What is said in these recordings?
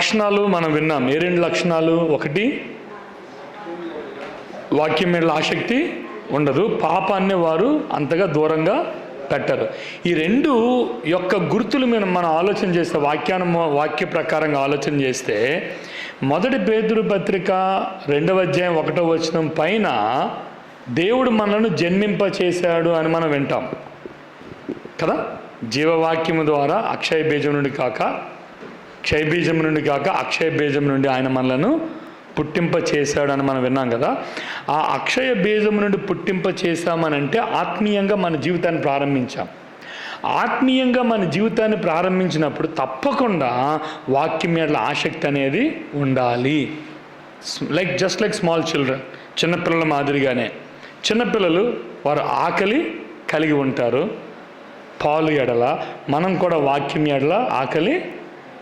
లక్షణాలు మనం విన్నాం. ఏ 2 లక్షణాలు? ఒకటి, వాక్యం మీద ఆసక్తి ఉండదు, పాపాన్ని వారు అంతగా దూరంగా పెట్టరు. ఈ 2 యొక్క గుర్తులు మీద మనం ఆలోచన చేస్తే, వాక్య ప్రకారంగా ఆలోచన చేస్తే, 1 పేతురు పత్రిక 2వ అధ్యాయం 1వ వచనం పైన దేవుడు మనల్ని జన్మింప చేశాడు అని మనం వింటాం కదా. జీవవాక్యము ద్వారా అక్షయ బీజం నుండి కాక అక్షయ బీజం నుండి ఆయన మనలను పుట్టింప చేశాడు అని మనం విన్నాం కదా. ఆ అక్షయ బీజం నుండి పుట్టింప చేశామనంటే ఆత్మీయంగా మన జీవితాన్ని ప్రారంభించాం. ఆత్మీయంగా మన జీవితాన్ని ప్రారంభించినప్పుడు తప్పకుండా వాక్యం మీద ఆసక్తి అనేది ఉండాలి. జస్ట్ లైక్ స్మాల్ చిల్డ్రన్, చిన్నపిల్లల మాదిరిగానే. చిన్నపిల్లలు వారు ఆకలి కలిగి ఉంటారు. పాలు ఎడల మనం కూడా వాక్యం ఎడల ఆకలి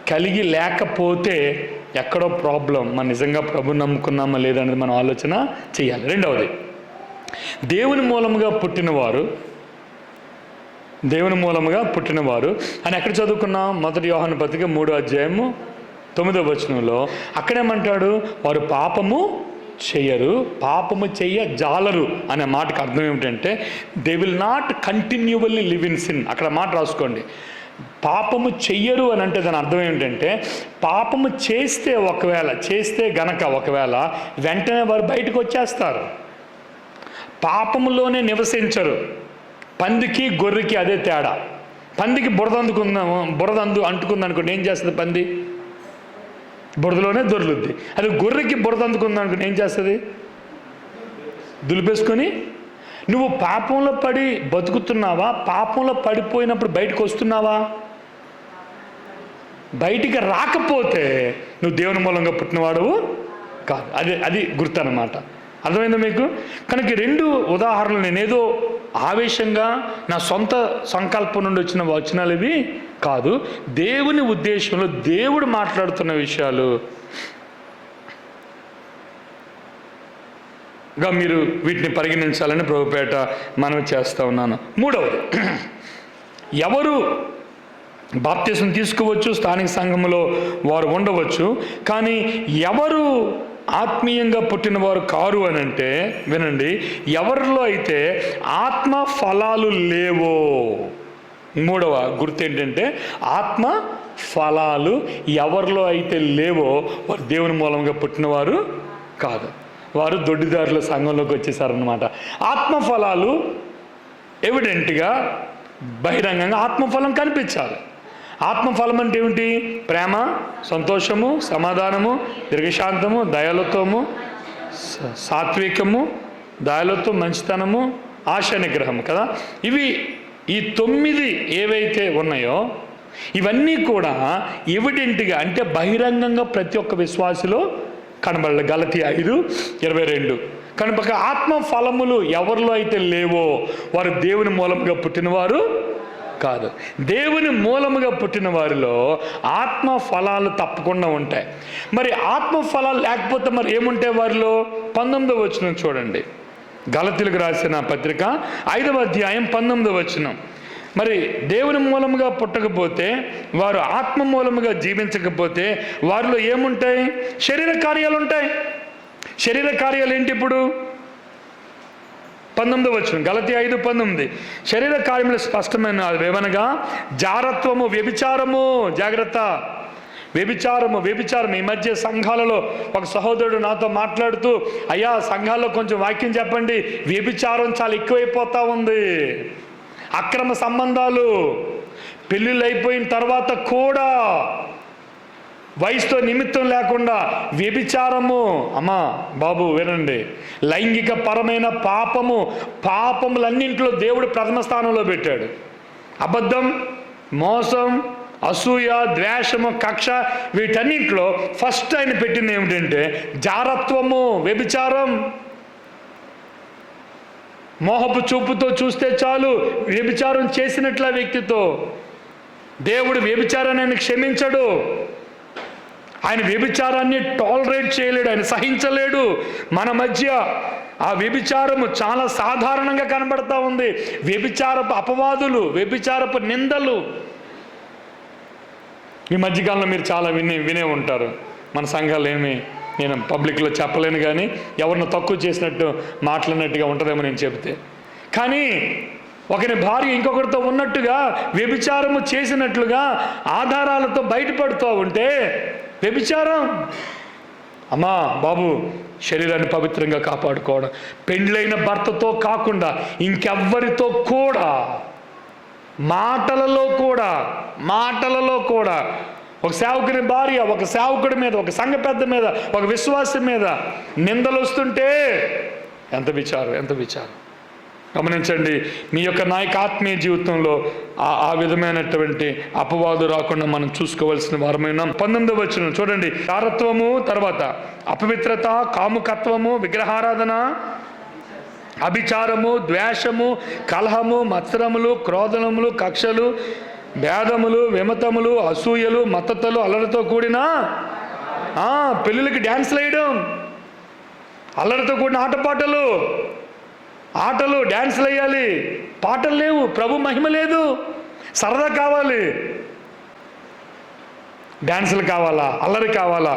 కలిగి లేకపోతే ఎక్కడో ప్రాబ్లం. మనం నిజంగా ప్రభుని నమ్ముకున్నామా లేదనేది మనం ఆలోచన చేయాలి. 2వది, దేవుని మూలముగా పుట్టినవారు అని ఎక్కడ చదువుకున్నాం? 1 యోహాను పత్రిక 3వ అధ్యాయము 9వ వచనంలో. అక్కడేమంటాడు? వారు పాపము చెయ్య జాలరు అనే మాటకు అర్థం ఏమిటంటే they will not continually live in sin. అక్కడ మాట రాసుకోండి. పాపము చెయ్యరు అని అంటే దాని అర్థం ఏమిటంటే పాపము చేస్తే గనక ఒకవేళ వెంటనే వారు బయటకు వచ్చేస్తారు. పాపములోనే నివసించరు. పందికి గొర్రెకి అదే తేడా. పందికి బురద అంటుకుంది అనుకోండి, ఏం చేస్తుంది? పంది బురదలోనే దొర్లుద్ది. అది గొర్రెకి బురద అందుకుంది అనుకోండి, ఏం చేస్తుంది? దులిపేసుకొని. నువ్వు పాపంలో పడి బతుకుతున్నావా? పాపంలో పడిపోయినప్పుడు బయటకు వస్తున్నావా? బయటికి రాకపోతే నువ్వు దేవుని మూలంగా పుట్టినవాడు కాదు. అది గుర్తు అన్నమాట. అర్థమైందా మీకు? కనుక 2 ఉదాహరణలు నేనేదో ఆవేశంగా నా సొంత సంకల్పం నుండి వచ్చిన వచనాలు ఇవి కాదు. దేవుని ఉద్దేశంలో దేవుడు మాట్లాడుతున్న విషయాలుగా మీరు వీటిని పరిగణించాలని ప్రభుపేట మనం చేస్తూ ఉన్నాను. 3వది, ఎవరు బాప్తిసం తీసుకోవచ్చు, స్థానిక సంఘములో వారు ఉండవచ్చు, కానీ ఎవరు ఆత్మీయంగా పుట్టినవారు కారు అని అంటే వినండి, ఎవరిలో అయితే ఆత్మ ఫలాలు లేవో. 3వ గుర్తు ఏంటంటే ఆత్మ ఫలాలు ఎవరిలో అయితే లేవో వారు దేవుని మూలంగా పుట్టినవారు కాదు. వారు దొడ్డిదారుల సంఘంలోకి వచ్చేసారనమాట. ఆత్మ ఫలాలు ఎవిడెంట్గా బహిరంగంగా ఆత్మఫలం కనిపించాలి. ఆత్మఫలం అంటే ఏమిటి? ప్రేమ, సంతోషము, సమాధానము, దీర్ఘశాంతము, దయాళుత్వము, సాత్వికము, దయాళుత్వం, మంచితనము, ఆశ నిగ్రహము కదా. ఈ 9 ఏవైతే ఉన్నాయో ఇవన్నీ కూడా ఎవిడెంట్గా అంటే బహిరంగంగా ప్రతి ఒక్క విశ్వాసిలో కనబడాలి. గలతీ 5:22 కనుక ఆత్మ ఫలములు ఎవరిలో అయితే లేవో వారు దేవుని మూలంగా పుట్టినవారు కాదు. దేవుని మూలముగా పుట్టిన వారిలో ఆత్మ ఫలాలు తప్పకుండా ఉంటాయి. మరి ఆత్మ ఫలాలు లేకపోతే మరి ఏముంటాయి వారిలో? 19వ వచనం చూడండి. గలతీలకు రాసిన పత్రిక 5వ అధ్యాయం 19వ వచనం. మరి దేవుని మూలముగా పుట్టకపోతే, వారు ఆత్మ మూలముగా జీవించకపోతే వారిలో ఏముంటాయి? శరీర కార్యాలు ఉంటాయి. శరీర కార్యాలు ఏంటి? ఇప్పుడు 19వ వచనం, గలతీ 5:19. శరీర కార్యములు స్పష్టమైన ఏమనగా జారత్వము, వ్యభిచారము. జాగ్రత్త, వ్యభిచారం. ఈ మధ్య సంఘాలలో ఒక సహోదరుడు నాతో మాట్లాడుతూ, అయ్యా సంఘాల్లో కొంచెం వాక్యం చెప్పండి, వ్యభిచారం చాలా ఎక్కువైపోతా ఉంది. అక్రమ సంబంధాలు, పెళ్ళిళ్ళు అయిపోయిన తర్వాత కూడా వయసుతో నిమిత్తం లేకుండా వ్యభిచారము. అమ్మా బాబు వినండి, లైంగిక పరమైన పాపములన్నింటిలో దేవుడు ప్రథమ స్థానంలో పెట్టాడు. అబద్ధం, మోసం, అసూయ, ద్వేషము, కక్ష, వీటన్నింటిలో ఫస్ట్ ఆయన పెట్టింది ఏమిటంటే జారత్వము, వ్యభిచారం. మోహపు చూపుతో చూస్తే చాలు వ్యభిచారం చేసినట్ల వ్యక్తితో. దేవుడు వ్యభిచారాన్ని ఆయన క్షమించడు. ఆయన వ్యభిచారాన్ని టాలరేట్ చేయలేడు, ఆయన సహించలేడు. మన మధ్య ఆ వ్యభిచారము చాలా సాధారణంగా కనబడతా ఉంది. వ్యభిచారపు అపవాదులు, వ్యభిచారపు నిందలు. ఈ మధ్యకాలంలో మీరు చాలా వినే ఉంటారు. మన సంఘాలు నేను పబ్లిక్లో చెప్పలేను, కానీ ఎవరిని తక్కువ చేసినట్టు మాట్లాడినట్టుగా ఉంటుందేమో నేను చెబితే. కానీ ఒకరి భార్య ఇంకొకరితో ఉన్నట్టుగా వ్యభిచారము చేసినట్లుగా ఆధారాలతో బయటపడుతూ ఉంటే వ్యభిచారం. అమ్మా బాబు, శరీరాన్ని పవిత్రంగా కాపాడుకోవడం, పెండ్లైన భర్తతో కాకుండా ఇంకెవ్వరితో కూడా, మాటలలో కూడా ఒక సేవకుని భార్య ఒక సేవకుడి మీద, ఒక సంఘ పెద్ద మీద, ఒక విశ్వాసం మీద నిందలు వస్తుంటే ఎంత విచారం. గమనించండి, మీ యొక్క నాయక ఆత్మీయ జీవితంలో ఆ విధమైనటువంటి అపవాదు రాకుండా మనం చూసుకోవాల్సిన వారమైన. 19వ వచనం చూడండి. చారత్వము, తర్వాత అపవిత్రత, కాముకత్వము, విగ్రహారాధన, అభిచారము, ద్వేషము, కలహము, మత్సరములు, క్రోధనములు, కక్షలు, భేదములు, విమతములు, అసూయలు, మత్తతలు, అల్లరితో కూడిన పెళ్ళిళ్ళకి డ్యాన్స్లు వేయడం, అల్లరితో కూడిన ఆటలు డ్యాన్స్లు వేయాలి, పాటలు లేవు, ప్రభు మహిమ లేదు, సరదా కావాలి, డ్యాన్సులు కావాలా, అల్లరి కావాలా.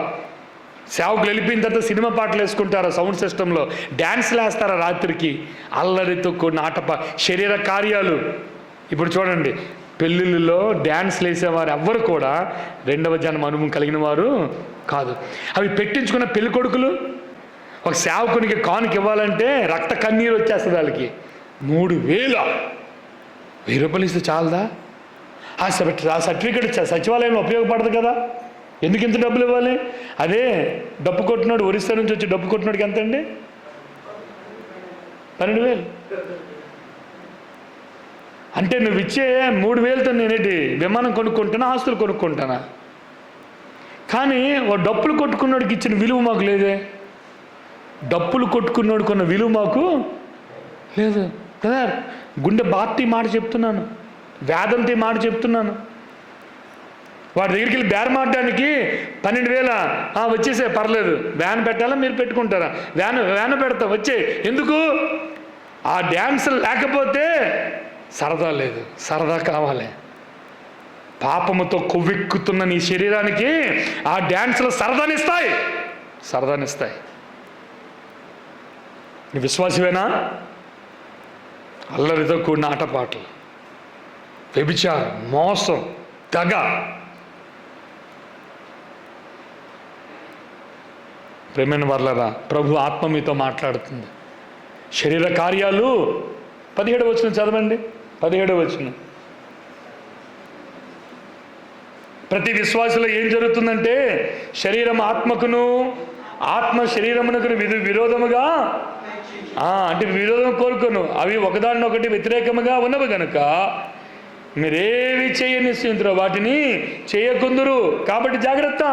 సేవకులు వెళ్ళిపోయిన తర్వాత సినిమా పాటలు వేసుకుంటారా సౌండ్ సిస్టంలో, డ్యాన్స్లు వేస్తారా రాత్రికి, అల్లరితో కూడిన శరీర కార్యాలు. ఇప్పుడు చూడండి, పెళ్ళిళ్ళలో డ్యాన్స్లు వేసేవారు ఎవ్వరు కూడా రెండవ జన్మ అనుభవం కలిగిన వారు కాదు. అవి పెట్టించుకున్న పెళ్లి కొడుకులు ఒక సేవకునికి కానుక ఇవ్వాలంటే రక్త కన్నీరు వచ్చేస్తుంది వాళ్ళకి. 3,000 రూపాయలు ఇస్తే చాలదా? ఆ సర్టిఫికెట్ సచివాలయంలో ఉపయోగపడదు కదా, ఎందుకు ఇంత డబ్బులు ఇవ్వాలి? అదే డప్పు కొట్టినాడు, ఒరిస్సా నుంచి వచ్చి డప్పు కొట్టినాడికి ఎంత అండి? 12,000. అంటే నువ్వు ఇచ్చే 3,000తో నేనేంటి విమానం కొనుక్కుంటానా, ఆస్తులు కొనుక్కుంటానా? కానీ డప్పులు కొట్టుకున్నాడికి ఇచ్చిన విలువ మాకు లేదే. డప్పులు కొట్టుకున్నాడు కొన్న విలువ మాకు లేదు కదా. గుండె బార్టీ మాట చెప్తున్నాను, వేదంతో మాట చెప్తున్నాను. వాడి దగ్గరికి వెళ్ళి బేరమాడడానికి 12,000 వచ్చేసే పర్లేదు, వ్యాన్ పెట్టాలా మీరు పెట్టుకుంటారా? వ్యాన్ పెడతా వచ్చే. ఎందుకు? ఆ డ్యాన్స్ లేకపోతే సరదా లేదు, సరదా కావాలి. పాపముతో కొవ్వెక్కుతున్న నీ శరీరానికి ఆ డ్యాన్సులు సరదానిస్తాయి. నీ విశ్వాసమేనా? అల్లరితో కూడిన ఆటపాటలు, వ్యభిచారం, మోసం, దగ. ప్రేమైన వర్లరా, ప్రభు ఆత్మ మీతో మాట్లాడుతుంది. శరీర కార్యాలు 17వ వచనం చదవండి. 17వ వచనం. ప్రతి విశ్వాసంలో ఏం జరుగుతుందంటే శరీరం ఆత్మకును, ఆత్మ శరీరమునకు విరోధముగా, అంటే విరోధం కోరుకును, అవి ఒకదానినొకటి వ్యతిరేకముగా ఉన్నవి కనుక మీరేవి చేయనిశ్చయింతురో వాటిని చేయకుందురు. కాబట్టి జాగ్రత్త.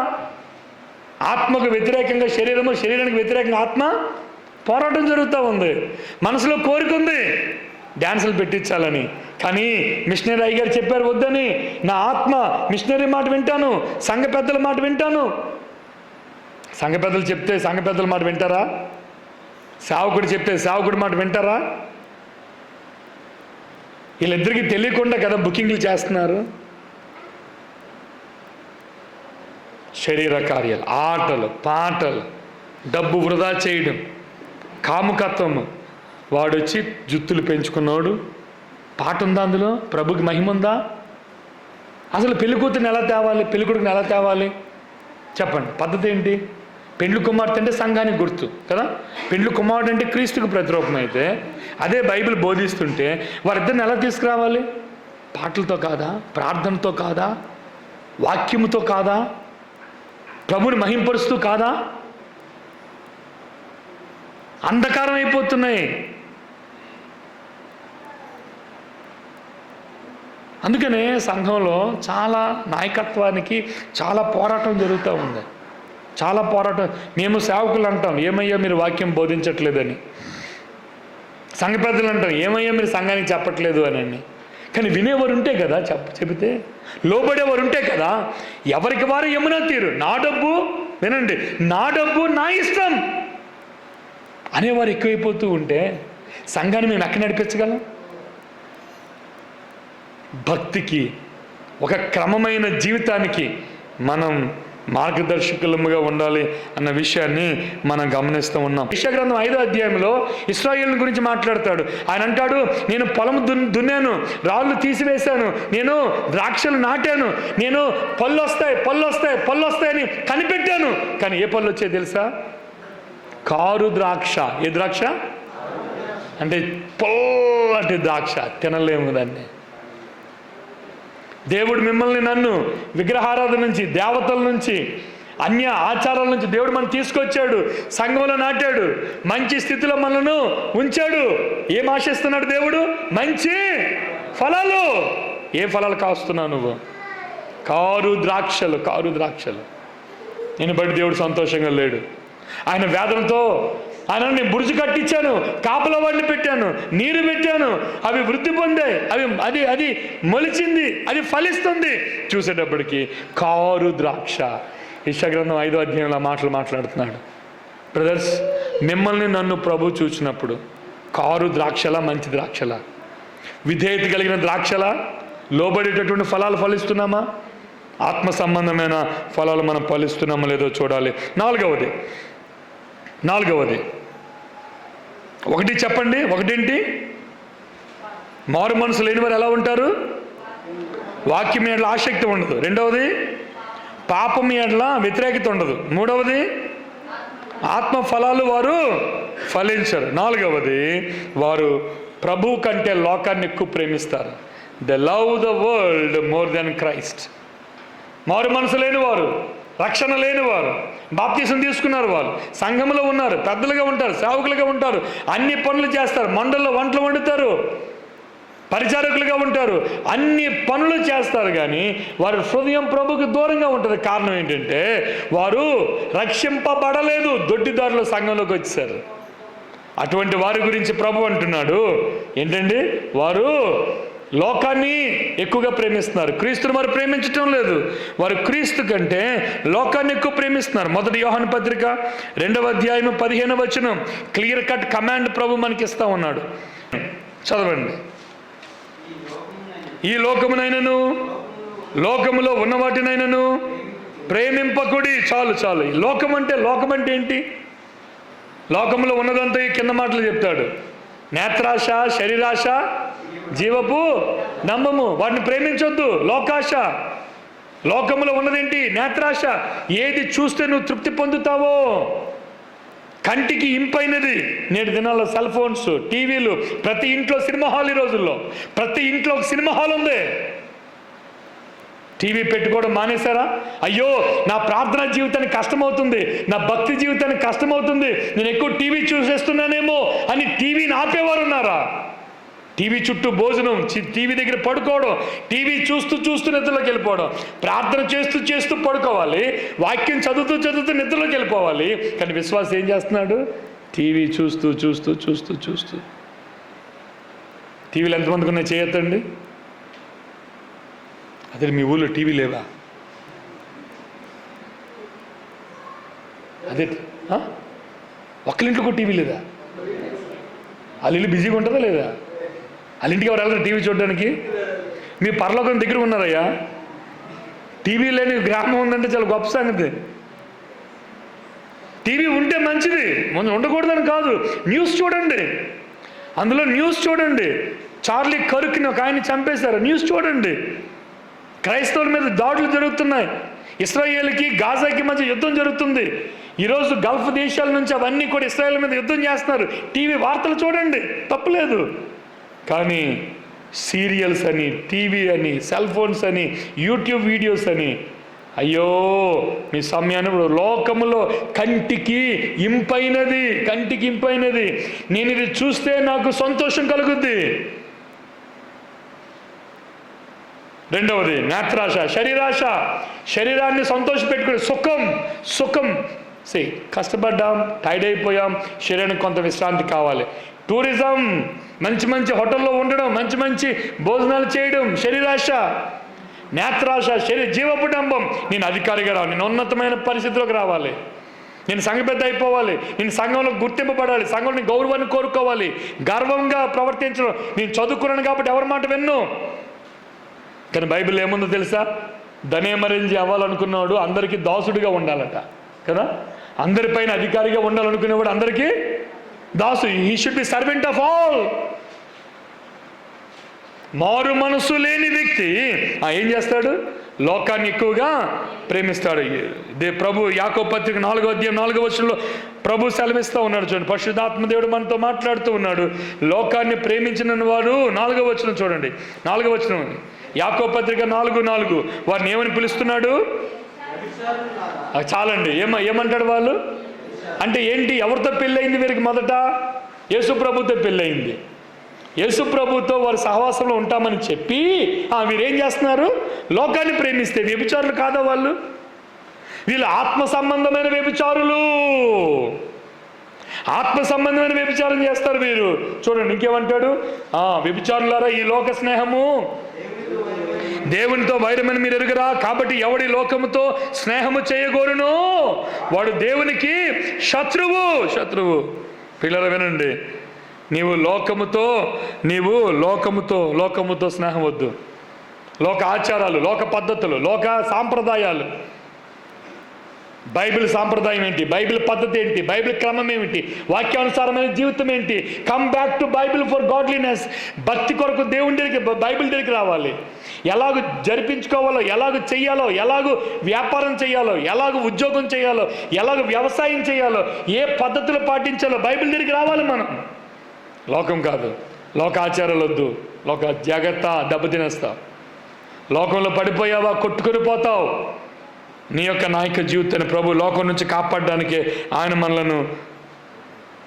ఆత్మకు వ్యతిరేకంగా శరీరము, శరీరానికి వ్యతిరేకంగా ఆత్మ పోరాటం జరుగుతూ ఉంది. మనసులో కోరిక ఉంది డ్యాన్సులు పెట్టించాలని, కానీ మిషనరీ అయ్య గారు చెప్పారు వద్దని. నా ఆత్మ మిషనరీ మాట వింటాను, సంఘ పెద్దల మాట వింటాను. సంఘ పెద్దలు చెప్తే సంఘ పెద్దల మాట వింటారా? సేవకుడు చెప్తే సేవకుడి మాట వింటారా? వీళ్ళిద్దరికీ తెలియకుండా కదా బుకింగ్లు చేస్తున్నారు. శరీర కార్యాలు, ఆటలు, పాటలు, డబ్బు వృధా చేయడం, కాముకత్వము. వాడొచ్చి జుత్తులు పెంచుకున్నాడు, పాట ఉందా అందులో? ప్రభుకి మహిమ ఉందా? అసలు పెళ్లి కూతురిని ఎలా తేవాలి, పెళ్లి కొడుకుని ఎలా తేవాలి చెప్పండి. పద్ధతి ఏంటి? పెండ్లి కుమార్తె అంటే సంఘానికి గుర్తు కదా. పెండ్లి కుమారుడు అంటే క్రీస్తుకు ప్రతిరూపం. అయితే అదే బైబిల్ బోధిస్తుంటే వారిద్దరిని ఎలా తీసుకురావాలి? పాటలతో కాదా? ప్రార్థనతో కాదా? వాక్యముతో కాదా? ప్రభుని మహింపరుస్తూ కాదా? అంధకారం అయిపోతున్నాయి. అందుకనే సంఘంలో చాలా నాయకత్వానికి చాలా పోరాటం జరుగుతూ ఉంది. చాలా పోరాటం. మేము సేవకులు అంటాం, ఏమయ్యా మీరు వాక్యం బోధించట్లేదని. సంఘ పెద్దలు అంటాం, ఏమయ్యా మీరు సంఘానికి చెప్పట్లేదు అని. కానీ వినేవారు ఉంటే కదా చెబితే, లోబడేవారు ఉంటే కదా. ఎవరికి వారు యమునా తీరు, నా డబ్బు వినండి, నా డబ్బు నా ఇష్టం అనేవారు ఎక్కువైపోతూ ఉంటే సంఘాన్ని మేము ఎక్కడ నడిపించగలం? భక్తికి, ఒక క్రమమైన జీవితానికి మనం మార్గదర్శకులముగా ఉండాలి అన్న విషయాన్ని మనం గమనిస్తూ ఉన్నాం. యెషయా గ్రంథం 5వ అధ్యాయంలో ఇశ్రాయేలు గురించి మాట్లాడతాడు. ఆయన అంటాడు, నేను పొలం దున్నాను, రాళ్ళు తీసివేశాను, నేను ద్రాక్షలు నాటాను, నేను పళ్ళు వస్తాయని కనిపెట్టాను. కానీ ఏ పళ్ళు వచ్చాయి తెలుసా? కారు ద్రాక్ష. ఏ ద్రాక్ష అంటే పొల్లటి ద్రాక్ష, తినలేము దాన్ని. దేవుడు మిమ్మల్ని నన్ను విగ్రహారాధన నుంచి, దేవతల నుంచి, అన్య ఆచారాల నుంచి దేవుడు మనం తీసుకొచ్చాడు, సంఘంలో నాటాడు, మంచి స్థితిలో మనను ఉంచాడు. ఏం ఆశిస్తున్నాడు దేవుడు? మంచి ఫలాలు. ఏ ఫలాలు కాస్తున్నావు నువ్వు? కారు ద్రాక్షలు. నేను బట్టి దేవుడు సంతోషంగా లేడు. ఆయన వేదనతో ఆయన నేను బురుజు కట్టించాను, కాపలా వాడిని పెట్టాను, నీరు పెట్టాను, అవి వృద్ధి పొందాయి, అది మొలిచింది, అది ఫలిస్తుంది. చూసేటప్పటికి కారు ద్రాక్ష. యెషయా గ్రంథం 5వ అధ్యాయంలో మాట్లాడుతున్నాడు. బ్రదర్స్, మిమ్మల్ని నన్ను ప్రభు చూసినప్పుడు కారు ద్రాక్షలా, మంచి ద్రాక్షలా, విధేయత కలిగిన ద్రాక్షలా, లోబడేటటువంటి ఫలాలు ఫలిస్తున్నామా? ఆత్మ సంబంధమైన ఫలాలు మనం ఫలిస్తున్నామో లేదో చూడాలి. నాలుగవది ఒకటి చెప్పండి. ఒకటేంటి? మారు మనసు లేని వారు ఎలా ఉంటారు? వాక్యం ఎడల ఆసక్తి ఉండదు. రెండవది, పాపం ఎడల వ్యతిరేకత ఉండదు. మూడవది, ఆత్మ ఫలాలు వారు ఫలించరు. నాలుగవది, వారు ప్రభు కంటే లోకాన్ని ఎక్కువ ప్రేమిస్తారు. They love the world more than Christ. మారు మనసు లేని వారు, రక్షణ లేని వారు, బాప్తీసం తీసుకున్నారు, వాళ్ళు సంఘంలో ఉన్నారు, పెద్దలుగా ఉంటారు, సేవకులుగా ఉంటారు, అన్ని పనులు చేస్తారు, మండల్లో వంటలు వండుతారు, పరిచారకులుగా ఉంటారు, అన్ని పనులు చేస్తారు. కానీ వారి హృదయం ప్రభుకి దూరంగా ఉంటుంది. కారణం ఏంటంటే వారు రక్షింపబడలేదు, దొడ్డిదారులు సంఘంలోకి వచ్చేసారు. అటువంటి వారి గురించి ప్రభు అంటున్నాడు ఏంటండి? వారు లోకాన్ని ఎక్కువగా ప్రేమిస్తున్నారు, క్రీస్తుని వారు ప్రేమించటం లేదు. వారు క్రీస్తు కంటే లోకాన్ని ఎక్కువ ప్రేమిస్తున్నారు. 1 యోహాను పత్రిక 2వ అధ్యాయం 15వ వచనం క్లియర్ కట్ కమాండ్ ప్రభు మనకి ఇస్తా ఉన్నాడు. చదవండి. ఈ లోకమునైనను లోకములో ఉన్న వాటినైనను ప్రేమింపకుడి. చాలు. లోకం అంటే ఏంటి? లోకంలో ఉన్నదంతా ఈ కింద మాటలు చెప్తాడు. నేత్రాశ, శరీరాశ, జీవపు డంబము, వాటిని ప్రేమించొద్దు. లోకాశ. లోకములో ఉన్నదేంటి? నేత్రాశ. ఏది చూస్తే నువ్వు తృప్తి పొందుతావో, కంటికి ఇంపైనది. నేటి దినాల్లో సెల్ ఫోన్స్, టీవీలు, ప్రతి ఇంట్లో సినిమా హాల్. ఈ రోజుల్లో ప్రతి ఇంట్లో ఒక సినిమా హాల్ ఉంది. టీవీ పెట్టుకోవడం మానేశారా? అయ్యో, నా ప్రార్థనా జీవితానికి కష్టమవుతుంది, నా భక్తి జీవితానికి కష్టమవుతుంది, నేను ఎక్కువ టీవీ చూసేస్తున్నానేమో అని టీవీని ఆపేవారు ఉన్నారా? టీవీ చుట్టూ భోజనం, టీవీ దగ్గర పడుకోవడం, టీవీ చూస్తూ నిద్రలోకి వెళ్ళిపోవడం, ప్రార్థన చేస్తూ పడుకోవాలి, వాక్యం చదువుతూ నిద్రలోకి వెళ్ళిపోవాలి. కానీ విశ్వాసం ఏం చేస్తున్నాడు? టీవీ చూస్తూ. టీవీలు ఎంతమందికి ఉన్నాయి? చేయొద్దండి. అదే మీ ఊళ్ళో టీవీ లేవా? అదే ఒక్కరింటికి టీవీ లేదా? వాళ్ళ ఇల్లు బిజీగా ఉంటుందా లేదా? వాళ్ళ ఇంటికి ఎవరు వెళ్తారు టీవీ చూడడానికి? మీ పరలోకం దగ్గర ఉన్నారయ్యా. టీవీ లేని గ్రామం ఉందంటే చాలా గొప్ప సంగతి. టీవీ ఉంటే మంచిది, ఉండకూడదని కాదు. న్యూస్ చూడండి, అందులో న్యూస్ చూడండి. చార్లీ కరుక్ని ఒక ఆయన చంపేశారు, న్యూస్ చూడండి. క్రైస్తవుల మీద దాడులు జరుగుతున్నాయి. ఇశ్రాయేలుకి గాజాకి మధ్య యుద్ధం జరుగుతుంది. ఈరోజు గల్ఫ్ దేశాల నుంచి అవన్నీ కూడా ఇశ్రాయేల్ మీద యుద్ధం చేస్తున్నారు. టీవీ వార్తలు చూడండి, తప్పులేదు. కానీ సీరియల్స్ అని, టీవీ అని, సెల్ ఫోన్స్ అని, యూట్యూబ్ వీడియోస్ అని, అయ్యో మీ సమయాన్ని లోకములో కంటికి ఇంపైనది, నేను ఇది చూస్తే నాకు సంతోషం కలుగుద్ది. రెండవది నేత్రాశ, శరీరాశ. శరీరాన్ని సంతోషపెట్టుకుని సుఖం. కష్టపడ్డాం, టైర్డ్ అయిపోయాం, శరీరానికి కొంత విశ్రాంతి కావాలి. టూరిజం, మంచి హోటల్లో ఉండడం, మంచి భోజనాలు చేయడం, శరీరాశ. నేత్రాశ, జీవపు డంబం. నేను అధికారిగా రావాలి, నేను ఉన్నతమైన పరిస్థితిలోకి రావాలి, నేను సంఘ పెద్ద అయిపోవాలి, నేను సంఘంలో గుర్తింపబడాలి, సంఘంలో గౌరవాన్ని కోరుకోవాలి, గర్వంగా ప్రవర్తించడం. నేను చదువుకున్నాను కాబట్టి ఎవరి మాట విన్ను. కానీ బైబిల్ ఏముందో తెలుసా? ధనేమరేంజి అవ్వాలనుకున్నవాడు అందరికీ దాసుడిగా ఉండాలట కదా. అందరిపైన అధికారిగా ఉండాలనుకునేవాడు అందరికీ Dasu. He should be servant of all. మారు మనసు లేని వ్యక్తి ఏం చేస్తాడు? లోకాన్ని ఎక్కువగా ప్రేమిస్తాడు. ప్రభు యాకోబు పత్రిక 4వ అధ్యాయం 4వ వచనంలో ప్రభు సెలవిస్తూ ఉన్నాడు చూడండి. పరిశుద్ధాత్మ దేవుడు మనతో మాట్లాడుతూ ఉన్నాడు. లోకాన్ని ప్రేమించిన వాడు 4వ వచనం చూడండి. 4వ వచనం యాకోబు పత్రిక 4:4 వారిని ఏమని పిలుస్తున్నాడు? చాలండి. ఏమంటాడు వాళ్ళు అంటే ఏంటి? ఎవరితో పెళ్ళయింది వీరికి? మొదట యేసు ప్రభుతో పెళ్ళయింది. యేసు ప్రభుతో వారి సహవాసంలో ఉంటామని చెప్పి వీరేం చేస్తున్నారు? లోకాన్ని ప్రేమిస్తే వ్యభిచారులు కాదా వాళ్ళు? వీళ్ళు ఆత్మ సంబంధమైన వ్యభిచారులు. ఆత్మ సంబంధమైన వ్యభిచారం చేస్తారు వీరు. చూడండి ఇంకేమంటాడు? వ్యభిచారులారా, ఈ లోక స్నేహము దేవునితో వైరమని మీరు ఎరుగరా? కాబట్టి ఎవడి లోకముతో స్నేహము చేయగోరునో వాడు దేవునికి శత్రువు. పిల్లలు వినండి, నీవు లోకముతో స్నేహం వద్దు. లోక ఆచారాలు, లోక పద్ధతులు, లోక సాంప్రదాయాలు, బైబిల్ సాంప్రదాయం ఏంటి, బైబిల్ పద్ధతి ఏంటి, బైబిల్ క్రమం ఏమిటి, వాక్యానుసారమైన జీవితం ఏంటి? Come back to Bible for godliness. భక్తి కొరకు దేవుని దగ్గరికి, బైబిల్ దగ్గరికి రావాలి. ఎలాగ జరిపించుకోవాలో, ఎలాగ చెయ్యాలో, ఎలాగ వ్యాపారం చేయాలో, ఎలాగ ఉద్యోగం చేయాలో, ఎలాగ వ్యవసాయం చేయాలో, ఏ పద్ధతులు పాటించాలో బైబిల్ దగ్గరికి రావాలి మనం. లోకం కాదు. లోక ఆచారాలు వద్దు. లోక జాగ్రత్త, దెబ్బతినేస్తావు. లోకంలో పడిపోయావా కొట్టుకొని పోతావు. నీ యొక్క నాయక జీవితాన్ని ప్రభు లోకం నుంచి కాపాడడానికే ఆయన మనలను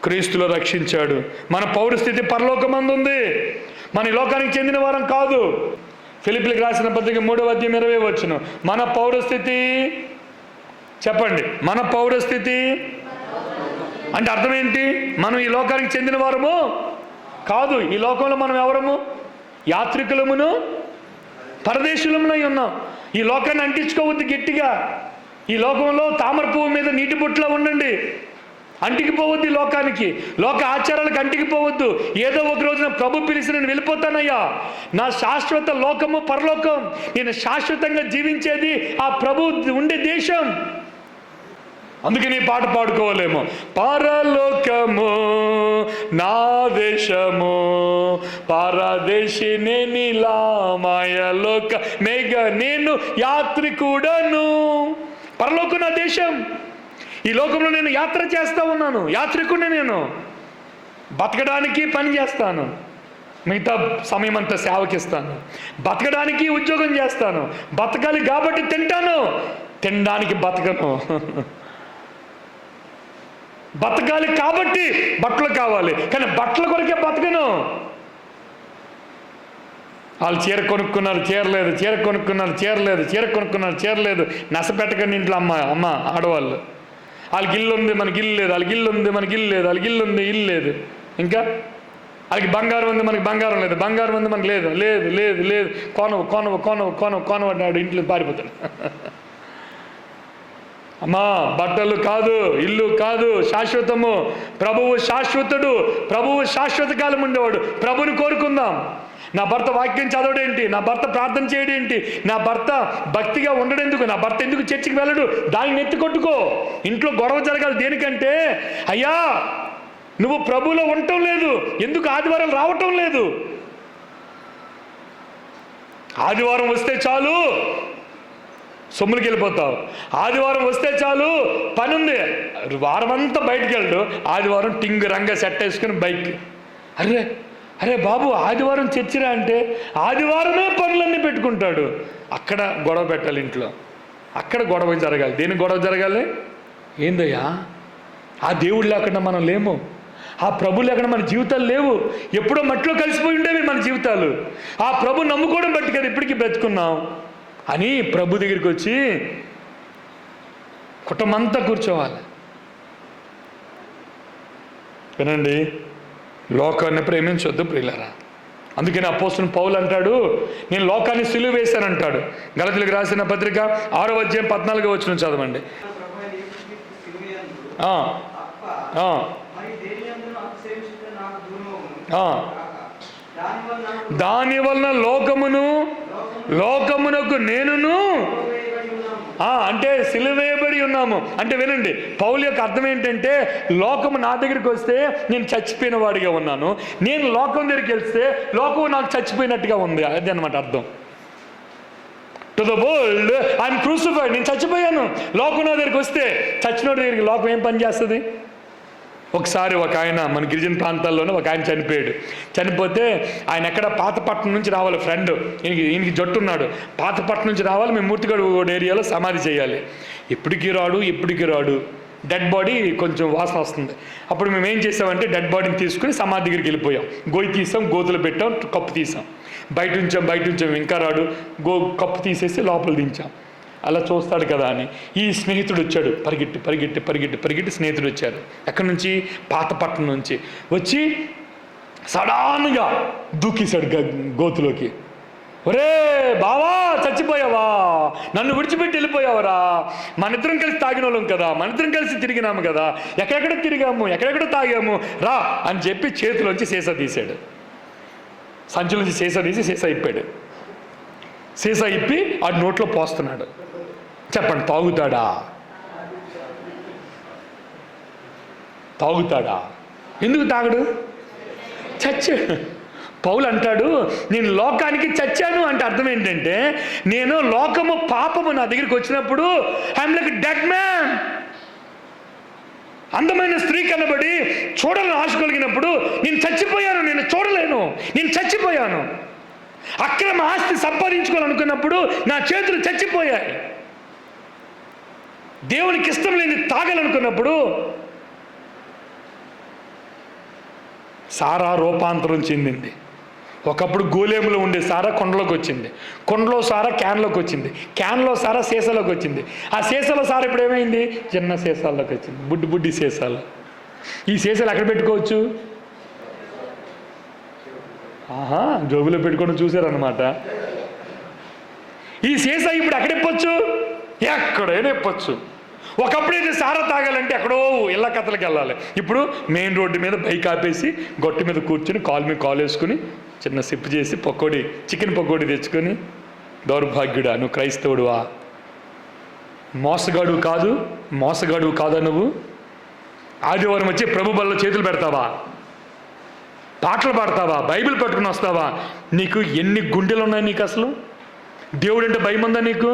క్రీస్తులో రక్షించాడు. మన పౌరస్థితి పరలోకమందు ఉంది. మన ఈ లోకానికి చెందిన వారం కాదు. ఫిలిప్పీలకు రాసిన పత్రిక 3వ అధ్యాయం 20వ వచనం. మన పౌరస్థితి చెప్పండి. మన పౌరస్థితి అంటే అర్థం ఏంటి? మనం ఈ లోకానికి చెందిన వారము కాదు. ఈ లోకంలో మనం ఎవరము? యాత్రికులమును పరదేశులమునై ఉన్నాం. ఈ లోకాన్ని అంటించుకోవద్దు గట్టిగా. ఈ లోకంలో తామర పువ్వు మీద నీటి బొట్టులో ఉండండి. అంటికి పోవద్దు ఈ లోకానికి, లోక ఆచారాలకు అంటికి పోవద్దు. ఏదో ఒక రోజున ప్రభు పిలిచి నేను వెళ్ళిపోతానయ్యా, నా శాశ్వత లోకము పరలోకం, నేను శాశ్వతంగా జీవించేది ఆ ప్రభు ఉండే దేశం. అందుకని పాట పాడుకోవాలేమో, పరలోకము నా దేశము పరదేశిని నీలా మాయలోక మేఘ నేను యాత్రికుడను. పరలోకం నా దేశం. ఈ లోకంలో నేను యాత్ర చేస్తూ ఉన్నాను, యాత్రికుడిని. నేను బతకడానికి పని చేస్తాను, మిగతా సమయం అంతా సేవకిస్తాను. బతకడానికి ఉద్యోగం చేస్తాను, బతకాలి కాబట్టి తింటాను, తినడానికి బతకను. బతకాలి కాబట్టి బట్టలు కావాలి, కానీ బట్టల కొరకే బతకను. వాళ్ళు చీర కొనుక్కున్నారు, చీరలేదు, చీర కొనుక్కున్నారు, చీరలేదు, చీర కొనుక్కున్నారు, చీరలేదు. నసపెట్టకండి ఇంట్లో అమ్మ ఆడవాళ్ళు. వాళ్ళకి ఇల్లు ఉంది, మనకి ఇల్లు లేదు. వాళ్ళకి ఇల్లు ఉంది, మనకి ఇల్లు లేదు. వాళ్ళకి ఇల్లు ఉంది, ఇల్లు లేదు. ఇంకా వాళ్ళకి బంగారం ఉంది, మనకి బంగారం లేదు. బంగారం ఉంది, మనకి లేదు. లేదు లేదు లేదు కొనవడ్డాడు, ఇంట్లో పారిపోతాడు. అమ్మా, బట్టలు కాదు, ఇల్లు కాదు శాశ్వతము. ప్రభువు శాశ్వతుడు, ప్రభువు శాశ్వత కాలం ఉండేవాడు. ప్రభుని కోరుకుందాం. నా భర్త వాక్యం చదవడేంటి, నా భర్త ప్రార్థన చేయడేంటి, నా భర్త భక్తిగా ఉండడెందుకు, నా భర్త ఎందుకు చర్చికి వెళ్ళడు, దాన్ని ఎత్తి కొట్టుకో. ఇంట్లో గొడవ జరగాలి దేనికంటే, అయ్యా నువ్వు ప్రభువులో ఉండటం లేదు, ఎందుకు ఆదివారం రావటం లేదు? ఆదివారం వస్తే చాలు సొమ్ములకి వెళ్ళిపోతావు. ఆదివారం వస్తే చాలు పని ఉంది, వారం అంతా బయటకు వెళ్ళు. ఆదివారం టింగ్ రంగా సెట్ వేసుకుని బైక్. అరే బాబు, ఆదివారం చర్చిరా అంటే ఆదివారమే పనులన్నీ పెట్టుకుంటాడు. అక్కడ గొడవ పెట్టాలి, ఇంట్లో అక్కడ గొడవ జరగాలి. దేనికి గొడవ జరగాలి? ఏందయ్యా, ఆ దేవుడు లేకుండా మనం లేము, ఆ ప్రభు లేకుండా మన జీవితాలు లేవు. ఎప్పుడో మట్టిలో కలిసిపోయి ఉండేవి మన జీవితాలు. ఆ ప్రభు నమ్ముకోవడం బట్టి కదా ఇప్పటికీ బ్రతుకున్నాం అని ప్రభు దగ్గరికి వచ్చి కుటుంబంతా కూర్చోవాలి. వినండి, లోకాన్ని ప్రేమించొద్దు ప్రియులారా. అందుకని అపోస్తలుడు పౌలు అంటాడు, నేను లోకాన్ని సిలువ వేశానంటాడు. గలతీయులకు రాసిన పత్రిక 6వ అధ్యాయం 14వ వచనం చదవండి. దాని వలన లోకమునకు నేనును అంటే సిలువేయబడి ఉన్నాము. అంటే వినండి, పౌలు యొక్క అర్థం ఏంటంటే, లోకము నా దగ్గరికి వస్తే నేను చచ్చిపోయిన వాడిగా ఉన్నాను, నేను లోకం దగ్గరికి వెళ్తే లోకం నాకు చచ్చిపోయినట్టుగా ఉంది. అది అన్నమాట అర్థం. To the world I'm crucified, నేను చచ్చిపోయాను. లోకం నా దగ్గరికి వస్తే, చచ్చినోడి దగ్గరికి లోకం ఏం పని చేస్తుంది? ఒకసారి ఒక ఆయన మన గిరిజన ప్రాంతాల్లోనే ఒక ఆయన చనిపోతే ఆయన ఎక్కడ పాతపట్నం నుంచి రావాలి, ఫ్రెండ్ ఈయనకి జట్టు ఉన్నాడు, పాతపట్నం నుంచి రావాలి, మేము మూర్తిగడ ఏరియాలో సమాధి చేయాలి. ఎప్పటికీ రాడు, డెడ్ బాడీ కొంచెం వాసన వస్తుంది. అప్పుడు మేము ఏం చేసామంటే డెడ్ బాడీని తీసుకుని సమాధి దగ్గరికి వెళ్ళిపోయాం. గొయ్యి తీసాం, గోతులు పెట్టాం, కప్పు తీసాం, బయట ఉంచాం, ఇంకా రాడు, కప్పు తీసేసి లోపల దించాం. అలా చూస్తాడు కదా అని ఈ స్నేహితుడు వచ్చాడు, పరిగెట్టి స్నేహితుడు వచ్చారు. ఎక్కడి నుంచి? పాతపట్నం నుంచి వచ్చి సడన్గా దూకేశాడు గోతులోకి. ఒరే బావా, చచ్చిపోయావా? నన్ను విడిచిపెట్టి వెళ్ళిపోయావరా? మనిద్దరం కలిసి తాగిన వాళ్ళం కదా, మనిద్దరం కలిసి తిరిగినాము కదా, ఎక్కడెక్కడ తిరిగాము, ఎక్కడెక్కడ తాగాము, రా అని చెప్పి చేతిలోంచి సీసా తీశాడు. సంచులోంచి సీసా తీసి సీసా ఇప్పాడు. సీసా ఇప్పి ఆ నోట్లో పోస్తున్నాడు. చెప్పండి, తాగుతాడా? ఎందుకు తాగడు? పౌలు అంటాడు, నేను లోకానికి చచ్చాను అంటే అర్థం ఏంటంటే, నేను లోకము పాపము నా దగ్గరికి వచ్చినప్పుడు ఐఎమ్ లైక్ డెడ్ మ్యాన్. అందమైన స్త్రీ కనబడి చూడాలని ఆశ కలిగినప్పుడు నేను చచ్చిపోయాను, నేను చూడలేను, నేను చచ్చిపోయాను. అక్రమ ఆస్తి సంపాదించుకోవాలనుకున్నప్పుడు నా చేతులు చచ్చిపోయాయి. దేవునికి ఇష్టం లేని తాగాలనుకున్నప్పుడు సారా రూపాంతరం చెందింది. ఒకప్పుడు గోలేములో ఉండే సారా కొండలోకి వచ్చింది, కొండలో సారా క్యాన్లోకి వచ్చింది, క్యాన్లో సారా సీసాలోకి వచ్చింది, ఆ సీసాలో సారా ఇప్పుడు ఏమైంది? చిన్న సీసాల్లోకి వచ్చింది, బుడ్డి సీసాలు. ఈ సీసాలు ఎక్కడ పెట్టుకోవచ్చు? జోబులో పెట్టుకొని చూశారన్నమాట. ఈ సీసా ఇప్పుడు ఎక్కడ ఇప్పొచ్చు? ఎక్కడైనా ఇప్పొచ్చు. ఒకప్పుడైతే సారా తాగాలంటే ఎక్కడో ఇళ్ళ కథలకు వెళ్ళాలి. ఇప్పుడు మెయిన్ రోడ్డు మీద బైక్ ఆపేసి గొట్టు మీద కూర్చుని కాలు మీద కాలు వేసుకుని చిన్న సిప్ చేసి చికెన్ పకోడీ తెచ్చుకొని, దౌర్భాగ్యుడా నువ్వు క్రైస్తవుడువా? మోసగాడు కాదా నువ్వు? ఆదివారం వచ్చి ప్రభు బల్ల చేతులు పెడతావా? పాటలు పాడతావా? బైబిల్ పట్టుకుని వస్తావా? నీకు ఎన్ని గుండెలు ఉన్నాయి? నీకు అసలు దేవుడు అంటే భయం ఉందా నీకు?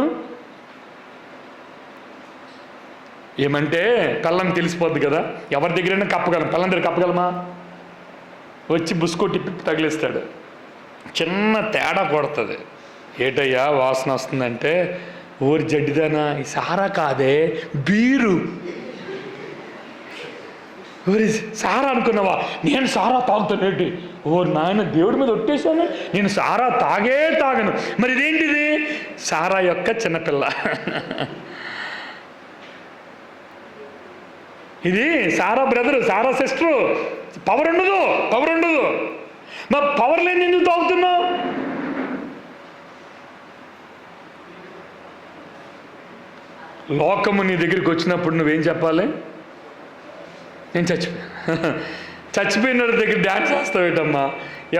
ఏమంటే కళ్ళని తెలిసిపోద్ది కదా, ఎవరి దగ్గరైనా కప్పగలం, పిల్లని దగ్గర కప్పగలమా? వచ్చి బుస్కో టిప్పి తగిలిస్తాడు, చిన్న తేడా కొడుతుంది. ఏటయ్యా వాసన వస్తుందంటే, ఊరి జడ్డిదానా ఈ సారా కాదే బీరు. ఊరి సారా అనుకున్నావా? నేను సారా తాగుతానేటి? ఓ నాయన, దేవుడి మీద ఒట్టేశాను, నేను సారా తాగను. మరి ఇదేంటిది? సారా యొక్క చిన్నపిల్ల. ఇది సారా బ్రదరు, సారా సిస్టరు. పవర్ ఉండదు. మరి పవర్ లేని ఎందుకు తాగుతున్నావు? లోకము నీ దగ్గరికి వచ్చినప్పుడు నువ్వేం చెప్పాలి? నేను చచ్చిపోయిన దగ్గర డ్యాన్స్ చేస్తావేటమ్మా?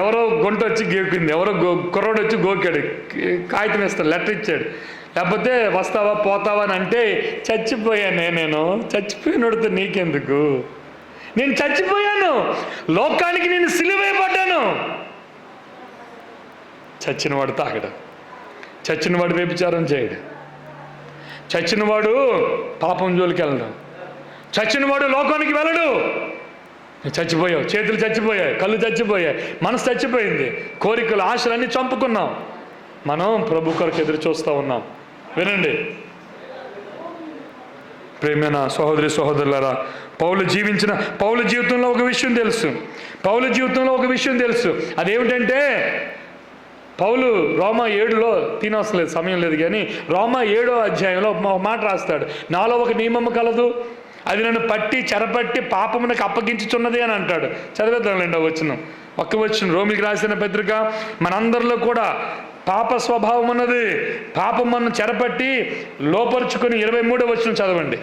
ఎవరో గుంట వచ్చి గేకుంది, ఎవరో కుర్రోడు వచ్చి గోకాడు, కాగితం వేస్తాడు, లెటర్ ఇచ్చాడు, లేకపోతే వస్తావా పోతావా అని అంటే చచ్చిపోయానే. నేను చచ్చిపోయినడితే నీకెందుకు? నేను చచ్చిపోయాను, లోకానికి నేను సిలువేయబడ్డాను. చచ్చినవాడు తాగడు, చచ్చినవాడు వ్యభిచారం చేయడు, చచ్చినవాడు పాపం జోలికి వెళ్ళడు, చచ్చినవాడు లోకానికి వెళ్ళడు. చచ్చిపోయావు, చేతులు చచ్చిపోయాయి, కళ్ళు చచ్చిపోయాయి, మనసు చచ్చిపోయింది, కోరికలు ఆశలన్నీ చంపుకున్నాం. మనం ప్రభు కొరకు ఎదురు చూస్తూ ఉన్నాం. వినండి ప్రేమైన సహోదరి సహోదరులారా, పౌలు జీవితంలో ఒక విషయం తెలుసు. అదేమిటంటే, పౌలు రోమా 7లో తినవసలేదు, సమయం లేదు కానీ రోమా 7వ అధ్యాయంలో ఒక మాట రాస్తాడు. నాలో ఒక నియమము కలదు, అది నన్ను చెరపట్టి పాపమునకు అప్పగించుచున్నది అని అంటాడు. చదివేద్దాంలేండి ఒక్క వచనం రోమిలికి రాసిన పత్రిక. మనందరిలో కూడా పాప స్వభావం ఉన్నది, పాపం మనం చెరపట్టి లోపరుచుకొని 23వ వచనం చదవండి.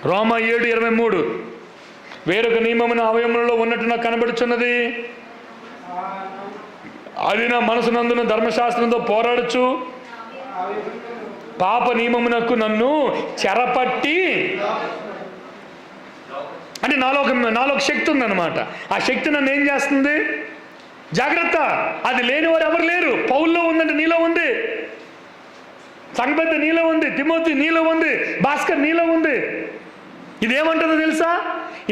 రోమా 7:23. వేరొక నియమమున అవయములలో ఉన్నట్టు నాకు కనబడుచున్నది, అది నా మనసునందున ధర్మశాస్త్రంతో పోరాడుచు పాప నియమమునకు నన్ను చెరపట్టి, అంటే నాలో ఒక శక్తి ఉందన్నమాట. ఆ శక్తి నన్ను ఏం చేస్తుంది? జాగ్రత్త, అది లేని వారు ఎవరు లేరు. పౌల్లో ఉందంటే నీలో ఉంది, సంగబద్ధ నీలో ఉంది, తిమోతి నీలో ఉంది, భాస్కర్ నీలో ఉంది. ఇదేమంటుందో తెలుసా?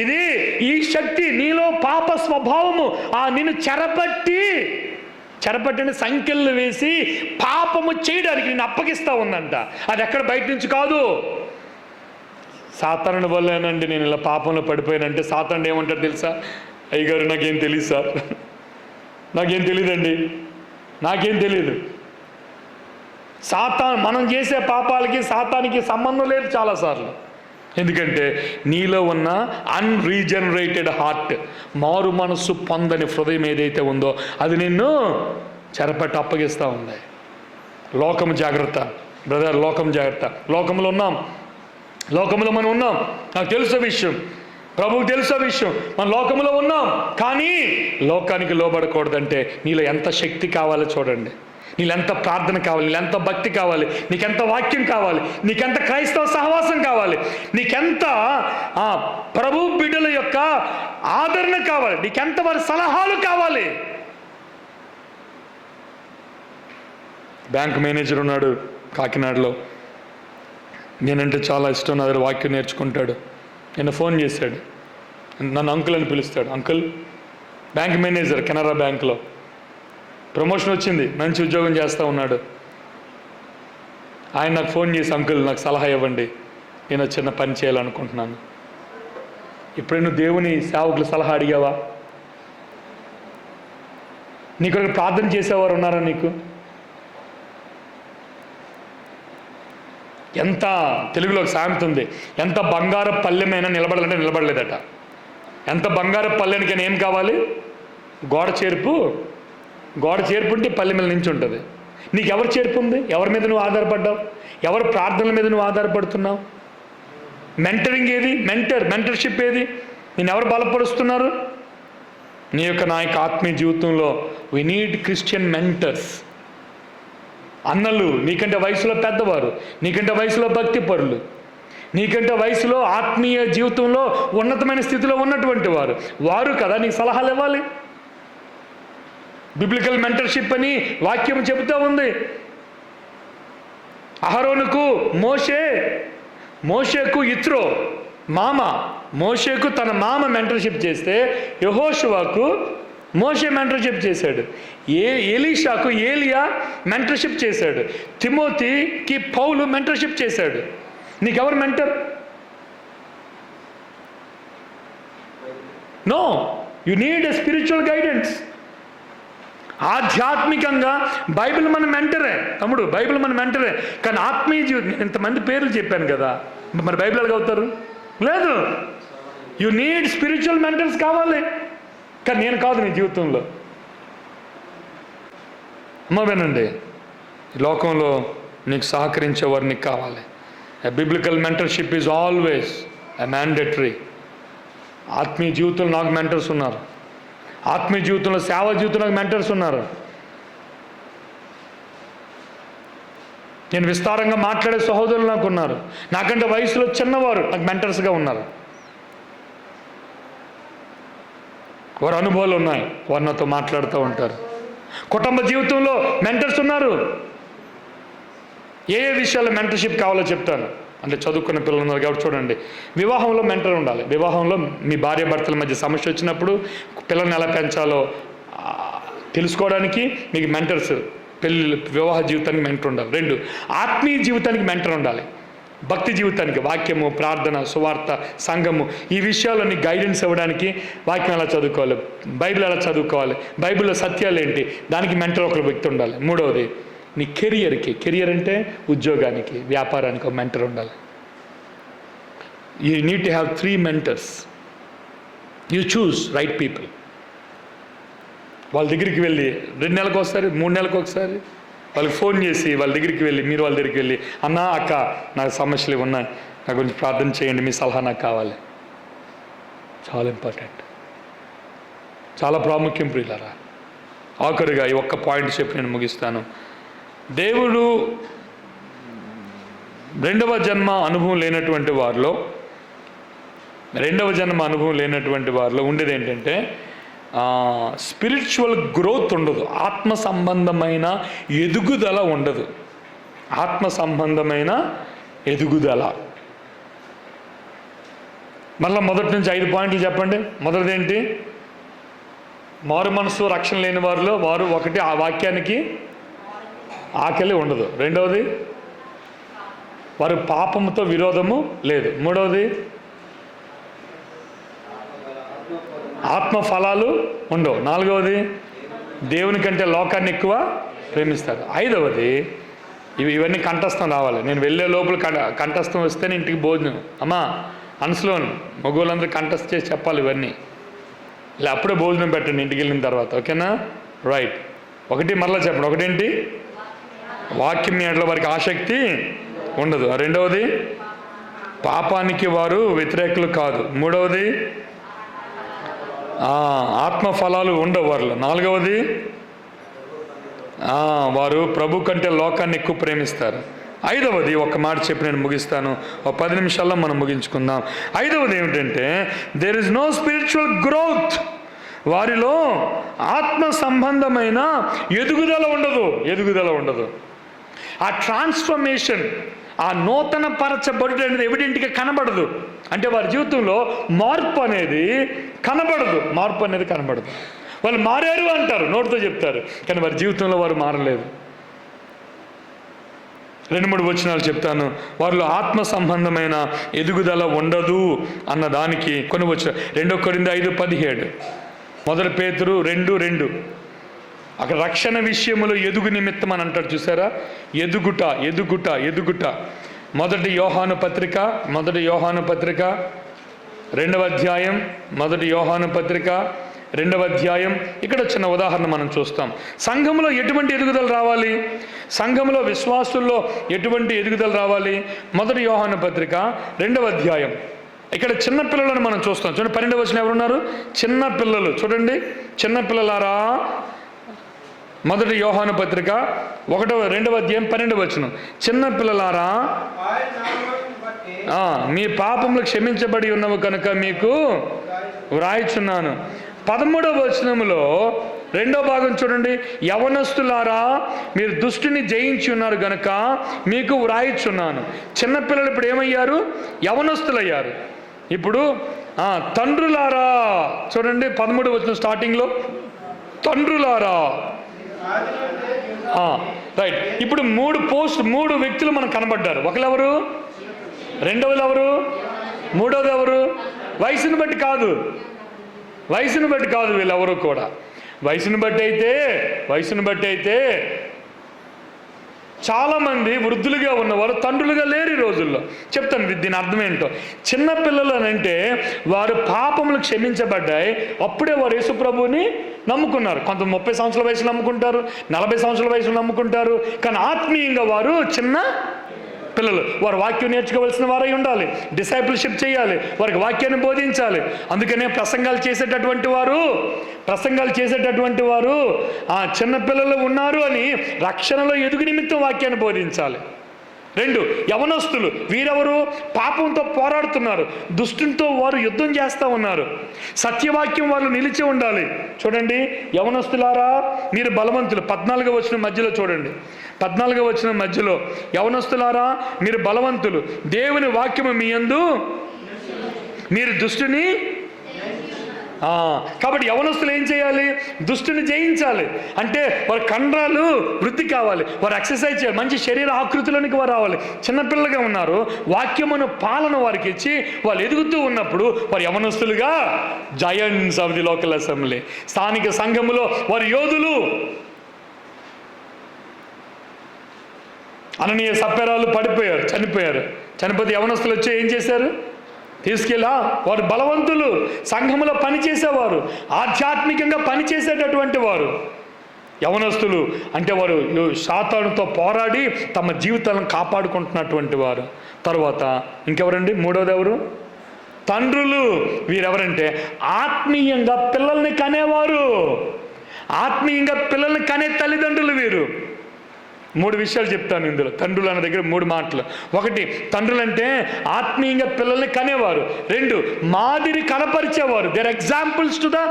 ఇది ఈ శక్తి నీలో పాప స్వభావము నిన్ను చెరపట్టిన సంఖ్యలు వేసి పాపము చేయడానికి నేను అప్పగిస్తా ఉందంట. అది ఎక్కడ బయట నుంచి కాదు, సాతానుడి వల్లేనండి నేను ఇలా పాపంలో పడిపోయానంటే సాతానుడు ఏమంటాడు తెలుసా? అయ్యగారు నాకేం తెలియదు సార్, నాకేం తెలియదండి, నాకేం తెలియదు. మనం చేసే పాపాలకి సాతానికి సంబంధం లేదు చాలాసార్లు. ఎందుకంటే నీలో ఉన్న అన్రీజనరేటెడ్ హార్ట్, మారు మనస్సు పొందని హృదయం ఏదైతే ఉందో అది నిన్ను చెరపట్టి అప్పగిస్తూ ఉంది. లోకం జాగ్రత్త బ్రదర్, లోకం జాగ్రత్త. లోకంలో మనం ఉన్నాం. నాకు తెలుసే విషయం, ప్రభువుకు తెలుసే విషయం, మన లోకంలో ఉన్నాం. కానీ లోకానికి లోబడకూడదంటే నీలో ఎంత శక్తి కావాలో చూడండి. నీళ్ళెంత ప్రార్థన కావాలి, నీళ్ళెంత భక్తి కావాలి, నీకెంత వాక్యం కావాలి, నీకెంత క్రైస్తవ సహవాసం కావాలి, నీకెంత ప్రభు బిడ్డల యొక్క ఆదరణ కావాలి, నీకెంత వారి సలహాలు కావాలి. బ్యాంక్ మేనేజర్ ఉన్నాడు కాకినాడలో, నేనంటే చాలా ఇష్టం, నా దగ్గర వాక్యం నేర్చుకుంటాడు. నిన్న ఫోన్ చేశాడు, నన్ను అంకుల్ అని పిలుస్తాడు. అంకుల్, బ్యాంక్ మేనేజర్ కెనరా బ్యాంక్లో ప్రమోషన్ వచ్చింది, మంచి ఉద్యోగం చేస్తూ ఉన్నాడు. ఆయన నాకు ఫోన్ చేసి, అంకుల్ నాకు సలహా ఇవ్వండి, నేను చిన్న పని చేయాలనుకుంటున్నాను. ఎప్పుడైనా దేవుని సేవకులు సలహా అడిగావా? నీకు ప్రార్థన చేసేవారు ఉన్నారా? నీకు ఎంత, తెలుగులో ఒక సామెత ఉంది, ఎంత బంగారు పల్లెమైనా నిలబడాలంటే నిలబడలేదట. ఎంత బంగారు పల్లెనికైనా ఏం కావాలి? గోడ చేర్పు ఉంటే పల్లె మీద నుంచి ఉంటుంది. నీకు ఎవరు చేర్పు ఉంది? ఎవరి మీద నువ్వు ఆధారపడ్డావు? ఎవరి ప్రార్థనల మీద నువ్వు ఆధారపడుతున్నావు? మెంటరింగ్ ఏది? మెంటర్షిప్ ఏది? నేను ఎవరు బలపరుస్తున్నారు? నా యొక్క ఆత్మీయ జీవితంలో వి నీడ్ క్రిస్టియన్ మెంటర్స్. అన్నలు, నీకంటే వయసులో పెద్దవారు, నీకంటే వయసులో భక్తి పరులు, నీకంటే వయసులో ఆత్మీయ జీవితంలో ఉన్నతమైన స్థితిలో ఉన్నటువంటి వారు కదా నీకు సలహాలు ఇవ్వాలి. బిబ్లికల్ మెంటర్షిప్ అని వాక్యం చెబుతూ ఉంది. అహరోనుకు మోషేకు ఇత్రో మామ, మోషేకు తన మామ మెంటర్షిప్ చేస్తే యెహోషువకు మోషే మెంటర్షిప్ చేశాడు. ఎలీషాకు ఏలియా మెంటర్షిప్ చేశాడు. తిమోతికి పౌలు మెంటర్షిప్ చేశాడు. నీకెవరు mentor? No, you need a spiritual guidance. ఆధ్యాత్మికంగా బైబిల్ మన మెంటరే తమ్ముడు, బైబిల్ మన మెంటరే. కానీ ఆత్మీయ జీవితం, ఇంతమంది పేర్లు చెప్పాను కదా, మరి బైబిల్ ఎలాగవుతారు? లేదు. యు నీడ్ స్పిరిచువల్ మెంటర్స్ కావాలి. కానీ నేను కాదు నీ జీవితంలో. వినండి, ఈ లోకంలో నీకు సహకరించేవారు నీకు కావాలి. A biblical mentorship is always a mandatory. ఆత్మీయ జీవితంలో నాకు మెంటర్స్ ఉన్నారు, ఆత్మీయ జీవితంలో సేవ జీవితంలో మెంటర్స్ ఉన్నారు. నేను విస్తారంగా మాట్లాడే సహోదరులు నాకు ఉన్నారు, నాకంటే వయసులో చిన్నవారు నాకు మెంటర్స్గా ఉన్నారు. వారి అనుభవాలు ఉన్నాయి, వారు నాతో మాట్లాడుతూ ఉంటారు. కుటుంబ జీవితంలో మెంటర్స్ ఉన్నారు. ఏ విషయాల్లో మెంటర్షిప్ కావాలో చెప్తాను. అంటే చదువుకున్న పిల్లలు ఉన్నారు కాబట్టి చూడండి, వివాహంలో మెంటర్ ఉండాలి. వివాహంలో మీ భార్య భర్తల మధ్య సమస్య వచ్చినప్పుడు పిల్లల్ని ఎలా పెంచాలో తెలుసుకోవడానికి మీకు మెంటర్స్, వివాహ జీవితానికి మెంటర్ ఉండాలి. 2, ఆత్మీయ జీవితానికి మెంటర్ ఉండాలి. భక్తి జీవితానికి వాక్యము, ప్రార్థన, సువార్త, సంఘము, ఈ విషయాలన్నీ గైడెన్స్ ఇవ్వడానికి వాక్యం ఎలా చదువుకోవాలి, బైబిల్ ఎలా చదువుకోవాలి, బైబిల్లో సత్యాలు ఏంటి, దానికి మెంటర్ ఒక వ్యక్తి ఉండాలి. 3వది, నీ కెరియర్ అంటే ఉద్యోగానికి, వ్యాపారానికి ఒక మెంటర్ ఉండాలి. You need to have 3 mentors. You choose right people. వాళ్ళ దగ్గరికి వెళ్ళి 2 నెలలకు ఒకసారి, 3 నెలలకు ఒకసారి వాళ్ళకి ఫోన్ చేసి వాళ్ళ దగ్గరికి వెళ్ళి, మీరు వాళ్ళ దగ్గరికి వెళ్ళి, అన్న అక్క నాకు సమస్యలు ఉన్నాయి, నాకు కొంచెం ప్రార్థన చేయండి, మీ సలహా నాకు కావాలి. చాలా ఇంపార్టెంట్, చాలా ప్రాముఖ్యం ప్రియులారా. ఆఖరుగా ఈ ఒక్క పాయింట్ చెప్పి నేను ముగిస్తాను. దేవుడు రెండవ జన్మ అనుభవం లేనటువంటి వారిలో ఉండేది ఏంటంటే స్పిరిచువల్ గ్రోత్ ఉండదు, ఆత్మ సంబంధమైన ఎదుగుదల ఉండదు. మళ్ళీ మొదటి నుంచి 5 పాయింట్లు చెప్పండి. మొదటిదేంటి? మారు మనసు రక్షణ లేని వారిలో ఒకటి ఆ వాక్యానికి ఆకలి ఉండదు. రెండవది, వారు పాపముతో విరోధము లేదు. మూడవది, ఆత్మ ఫలాలు ఉండవు. నాలుగవది, దేవుని కంటే లోకాన్ని ఎక్కువ ప్రేమిస్తారు. ఐదవది, ఇవన్నీ కంఠస్థం రావాలి. నేను వెళ్ళే లోపల కంఠస్థం వస్తేనే ఇంటికి భోజనం. అమ్మా మనసులోను మగవాళ్ళందరూ కంఠస్థ చేసి చెప్పాలి ఇవన్నీ. ఇలా అప్పుడే భోజనం పెట్టండి ఇంటికి వెళ్ళిన తర్వాత. ఓకేనా? రైట్. ఒకటి మరలా చెప్పండి. ఒకటేంటి? వాక్యం ఎడల వారికి ఆసక్తి ఉండదు. రెండవది, పాపానికి వారు వ్యతిరేకులు కాదు. మూడవది, ఆత్మ ఫలాలు ఉండవు వారిలో. నాలుగవది, వారు ప్రభు కంటే లోకాన్ని ఎక్కువ ప్రేమిస్తారు. ఐదవది, ఒక మాట చెప్పి నేను ముగిస్తాను, ఒక 10 నిమిషాల్లో మనం ముగించుకుందాం. ఐదవది ఏమిటంటే there is no spiritual growth. వారిలో ఆత్మ సంబంధమైన ఎదుగుదల ఉండదు. ఆ ట్రాన్స్ఫర్మేషన్, ఆ నూతన పరచబడుట అనేది ఎవిడెంట్గా కనబడదు. అంటే వారి జీవితంలో మార్పు అనేది కనబడదు. వాళ్ళు మారారు అంటారు, నోటితో చెప్తారు, కానీ వారి జీవితంలో వారు మారలేదు. 2-3 వచనాలు చెప్తాను. వారిలో ఆత్మ సంబంధమైన ఎదుగుదల ఉండదు అన్న దానికి కొన్ని వచ్చిన 2 కొరింథీ 5:17, 1 పేతురు 2:2. అక్కడ రక్షణ విషయములో ఎదుగు నిమిత్తం అని అంటాడు, చూసారా? ఎదుగుట. 1 యోహాను పత్రిక 2వ అధ్యాయం, 1 యోహాను పత్రిక 2వ అధ్యాయం. ఇక్కడ చిన్న ఉదాహరణ మనం చూస్తాం. సంఘంలో ఎటువంటి ఎదుగుదల రావాలి? సంఘంలో విశ్వాసుల్లో ఎటువంటి ఎదుగుదల రావాలి? 1 యోహాను పత్రిక 2వ అధ్యాయం. ఇక్కడ చిన్నపిల్లలను మనం చూస్తాం. చూడండి, 12వ వచనం ఎవరున్నారు? చిన్నపిల్లలు. చూడండి, చిన్నపిల్లలారా. 1 యోహాను పత్రిక 2వ అధ్యాయం 12వ వచనం. చిన్నపిల్లలారా, మీ పాపములు క్షమించబడి ఉన్నవి కనుక మీకు వ్రాయిచున్నాను. 13వ వచనంలో 2వ భాగం చూడండి, యవనస్తులారా, మీరు దుష్టుని జయించి ఉన్నారు గనక మీకు వ్రాయిచున్నాను. చిన్నపిల్లలు ఇప్పుడు ఏమయ్యారు? యవనస్తులయ్యారు. ఇప్పుడు తండ్రులారా, చూడండి 13వ వచనం స్టార్టింగ్లో, తండ్రులారా. రైట్. ఇప్పుడు 3 వ్యక్తులు మనకు కనబడ్డారు. ఒకరెవరు? రెండవది ఎవరు? మూడవది ఎవరు? వయసును బట్టి కాదు వీళ్ళెవరు కూడా. వయసును బట్టి అయితే చాలామంది వృద్ధులుగా ఉన్నవారు తండ్రులుగా లేరు ఈ రోజుల్లో. చెప్తాను దీని అర్థం ఏంటో. చిన్నపిల్లలు అని అంటే వారు పాపములు క్షమించబడ్డాయి, అప్పుడే వారు యేసు ప్రభువుని నమ్ముకున్నారు. కొంత 30 సంవత్సరాల వయసులో నమ్ముకుంటారు, 40 సంవత్సరాల వయసులో నమ్ముకుంటారు. కానీ ఆత్మీయంగా వారు చిన్న పిల్లలు. వారు వాక్యం నేర్చుకోవాల్సిన వారై ఉండాలి, డిసైపుల్షిప్ చేయాలి, వారికి వాక్యాన్ని బోధించాలి. అందుకనే ప్రసంగాలు చేసేటటువంటి వారు చిన్నపిల్లలు ఉన్నారు అని రక్షణలో ఎదుగు నిమిత్తం వాక్యాన్ని బోధించాలి. 2, యవనస్తులు. వీరెవరు? పాపంతో పోరాడుతున్నారు, దుష్టునితో వారు యుద్ధం చేస్తూ ఉన్నారు. సత్యవాక్యం వాళ్ళు నిలిచి ఉండాలి. చూడండి, యవనస్తులారా మీరు బలవంతులు. 14వ వచనం మధ్యలో చూడండి, 14వ వచనం మధ్యలో, యవనస్తులారా మీరు బలవంతులు, దేవుని వాక్యము మీ యందు మీరు దుష్టుని. కాబట్టి యవనస్తులు ఏం చేయాలి? దుష్టుని జయించాలి. అంటే వారి కండరాలు వృద్ధి కావాలి, వారు ఎక్సర్సైజ్ చేయాలి, మంచి శరీర ఆకృతిలోనికి వారు రావాలి. చిన్నపిల్లలుగా ఉన్నారు, వాక్యమును పాలన వారికి ఇచ్చి వాళ్ళు ఎదుగుతూ ఉన్నప్పుడు వారు యవనస్తులుగా giants of the local assembly, స్థానిక సంఘములో వారు యోధులు. అననీయ సప్పెరాలు చనిపోయారు. చనిపోతే యవనస్తులు వచ్చి ఏం చేశారు? తీసుకెళ్ళా. వారు బలవంతులు, సంఘములో పనిచేసేవారు, ఆధ్యాత్మికంగా పనిచేసేటటువంటి వారు. యవనస్తులు అంటే వారు సాతానుతో పోరాడి తమ జీవితాలను కాపాడుకుంటున్నటువంటి వారు. తర్వాత ఇంకెవరండి? మూడవది ఎవరు? తండ్రులు. వీరెవరంటే ఆత్మీయంగా పిల్లల్ని కనేవారు. ఆత్మీయంగా పిల్లల్ని కనే తల్లిదండ్రులు వీరు. 3 విషయాలు చెప్తాను ఇందులో. తండ్రులు అన్న దగ్గర 3 మాటలు. 1, తండ్రులు అంటే ఆత్మీయంగా పిల్లల్ని కనేవారు. 2, మాదిరి కనపరిచేవారు. They're examples to the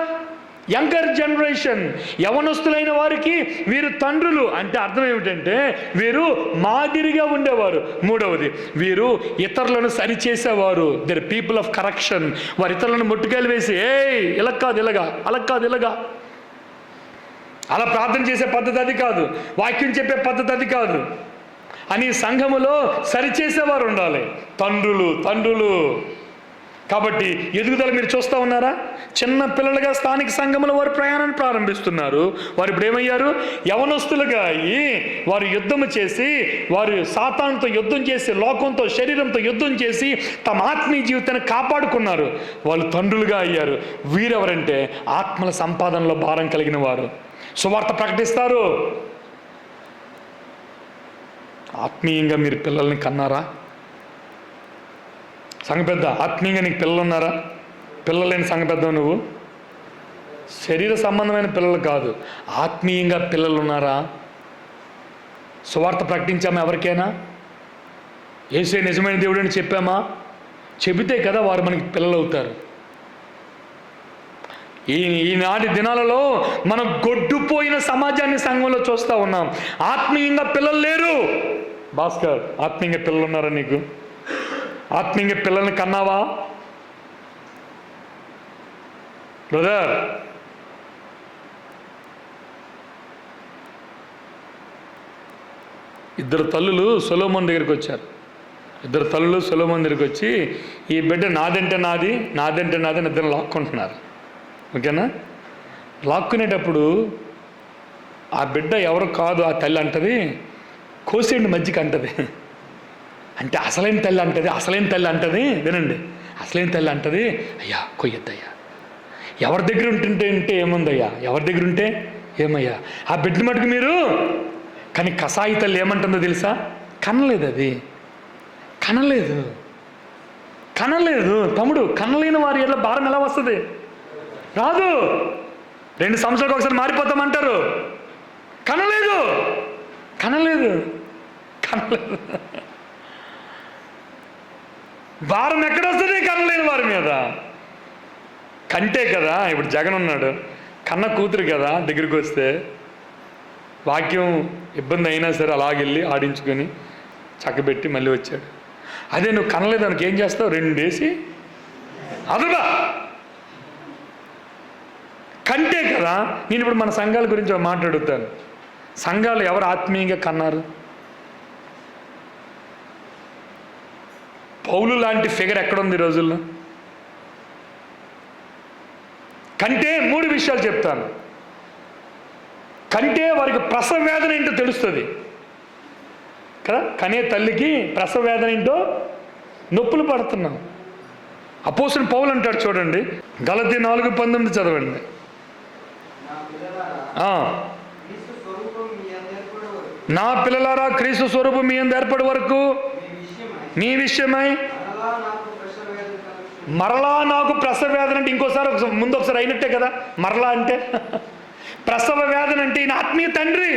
younger generation. యవనస్తులైన వారికి వీరు తండ్రులు అంటే అర్థం ఏమిటంటే వీరు మాదిరిగా ఉండేవారు. 3వది, వీరు ఇతరులను సరిచేసేవారు. They're people of correction. వారు ఇతరులను ముట్టుకెళ్ళి వేసి ఇలా కాదు ఇలాగా, అలా కాదు ఇలాగా, అలా ప్రార్థన చేసే పద్ధతి అది కాదు, వాక్యం చెప్పే పద్ధతి అది కాదు అని సంఘములో సరిచేసేవారు ఉండాలి. తండ్రులు. కాబట్టి ఎదుగుదల మీరు చూస్తూ ఉన్నారా? చిన్న పిల్లలుగా స్థానిక సంఘములో వారు ప్రయాణాన్ని ప్రారంభిస్తున్నారు. వారు ఇప్పుడు ఏమయ్యారు? యవనస్తులుగా అయ్యి వారు యుద్ధము చేసి, వారు సాతానుతో యుద్ధం చేసి, లోకంతో శరీరంతో యుద్ధం చేసి తమ ఆత్మీయ జీవితాన్ని కాపాడుకున్నారు. వాళ్ళు తండ్రులుగా అయ్యారు. వీరెవరంటే ఆత్మల సంపాదనలో భారం కలిగిన వారు. సువార్త ప్రకటిస్తారు. ఆత్మీయంగా మీరు పిల్లల్ని కన్నారా? సంఘ పెద్ద, ఆత్మీయంగా నీకు పిల్లలు ఉన్నారా? పిల్లలేని సంఘ పెద్ద నువ్వు. శరీర సంబంధమైన పిల్లలు కాదు, ఆత్మీయంగా పిల్లలు ఉన్నారా? సువార్త ప్రకటించామా? ఎవరికైనా యేసే నిజమైన దేవుడు అని చెప్పామా? చెబితే కదా వారు మనకి పిల్లలు అవుతారు. ఈనాటి దినాలలో మనం గొడ్డుపోయిన సమాజాన్ని సంఘంలో చూస్తూ ఉన్నాం. ఆత్మీయంగా పిల్లలు లేరు. భాస్కర్, ఆత్మీయంగా పిల్లలు ఉన్నారా నీకు? ఆత్మీయంగా పిల్లల్ని కన్నావా? బ్రదర్, ఇద్దరు తల్లులు సొలొమోను దగ్గరికి వచ్చారు. సొలొమోను దగ్గరికి వచ్చి ఈ బిడ్డ నాదంటే నాది, నాదంటే నాది అని ఇద్దరు లాక్కుంటున్నారు. ఓకేనా? లాక్కునేటప్పుడు ఆ బిడ్డ ఎవరు కాదు ఆ తల్లి అంటది, కోసేయండి మధ్యకి అంటది. అంటే అసలైన తల్లి అంటది వినండి, అసలైన తల్లి అంటది, అయ్యా కొయ్యొద్దయ్యా. ఎవరి దగ్గర ఉంటుంటే ఏముందయ్యా, ఎవరి దగ్గర ఉంటే ఏమయ్యా, ఆ బిడ్డ మటుకు మీరు. కానీ కసాయి తల్లి ఏమంటుందో తెలుసా? కనలేదు. అది కనలేదు. తమ్ముడు, కనలేని వారి ఎట్లా భారం ఎలా వస్తుంది? రాదు. 2 సంవత్సరాలకు ఒకసారి మారిపోతామంటారు. కనలేదు. భారం ఎక్కడొస్తుంది? కనలేని వారి మీద. కంటే కదా, ఇప్పుడు జగన్ ఉన్నాడు, కన్న కూతురు కదా, దగ్గరికి వస్తే వాక్యం ఇబ్బంది అయినా సరే అలాగెళ్ళి ఆడించుకొని చక్కబెట్టి మళ్ళీ వచ్చాడు. అదే నువ్వు కనలేదు దానికి ఏం చేస్తావు? 2 వేసి అదుగా కంటే కదా. నేను ఇప్పుడు మన సంఘాల గురించి మాట్లాడుతాను. సంఘాలు ఎవరు ఆత్మీయంగా కన్నారు? పౌలు లాంటి ఫిగర్ ఎక్కడుంది ఈ రోజుల్లో? కంటే 3 విషయాలు చెప్తాను. కంటే వారికి ప్రసవ వేదన ఏంటో తెలుస్తుంది కదా. కనే తల్లికి ప్రసవ వేదన ఏంటో నొప్పులు పడుతున్నాం. అపోస్తలుడు పౌలు అంటాడు చూడండి, గలతీ 4:19 చదవండి. నా పిల్లలారా, క్రీస్తు స్వరూపం మీ యందు ఏర్పడే వరకు మీ విషయమై మరలా నాకు ప్రసవ వేదన అంటే ఇంకోసారి ముందు ఒకసారి అయినట్టే కదా. మరలా అంటే ప్రసవ వేదన అంటే ఈయన ఆత్మీయ తండ్రి.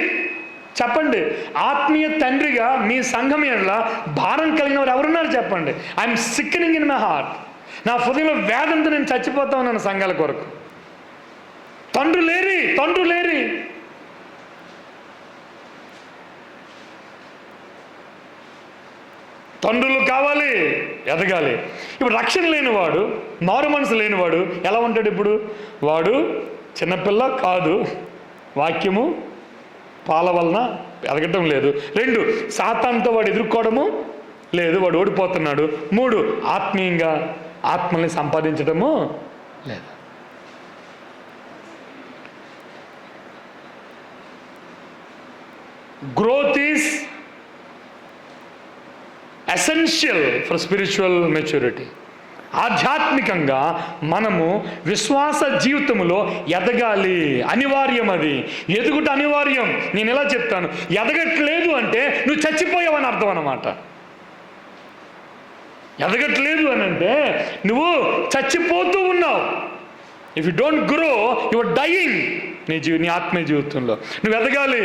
చెప్పండి, ఆత్మీయ తండ్రిగా మీ సంఘం ఎడల భారం కలిగిన వారు ఎవరున్నారు చెప్పండి. I'm sickening in my heart. నా హృదయంలో వేదనతో నేను చచ్చిపోతా ఉన్నాను సంఘాల కొరకు. తండ్రు లేరి. తండ్రులు కావాలి, ఎదగాలి. ఇప్పుడు రక్షణ లేనివాడు, మారు మనసు లేనివాడు ఎలా ఉంటాడు? ఇప్పుడు వాడు చిన్నపిల్ల కాదు, వాక్యము పాల వలన ఎదగటం లేదు. 2, సాతానుతో వాడు ఎదుర్కోవడము లేదు, వాడు ఓడిపోతున్నాడు. 3, ఆత్మీయంగా ఆత్మల్ని సంపాదించడము లేదు. Growth is essential for spiritual maturity. ఆధ్యాత్మికంగా మనము విశ్వాస జీవితంలో ఎదగాలి, అనివార్యం. అది ఎదుగుట అనివార్యం. నేను ఎలా చెప్తాను, ఎదగట్లేదు అంటే నువ్వు చచ్చిపోయావని అర్థం అన్నమాట. ఎదగట్లేదు అని అంటే నువ్వు చచ్చిపోతూ ఉన్నావు. If you don't grow you are dying. నీ ఆత్మీయ జీవితంలో నువ్వు ఎదగాలి.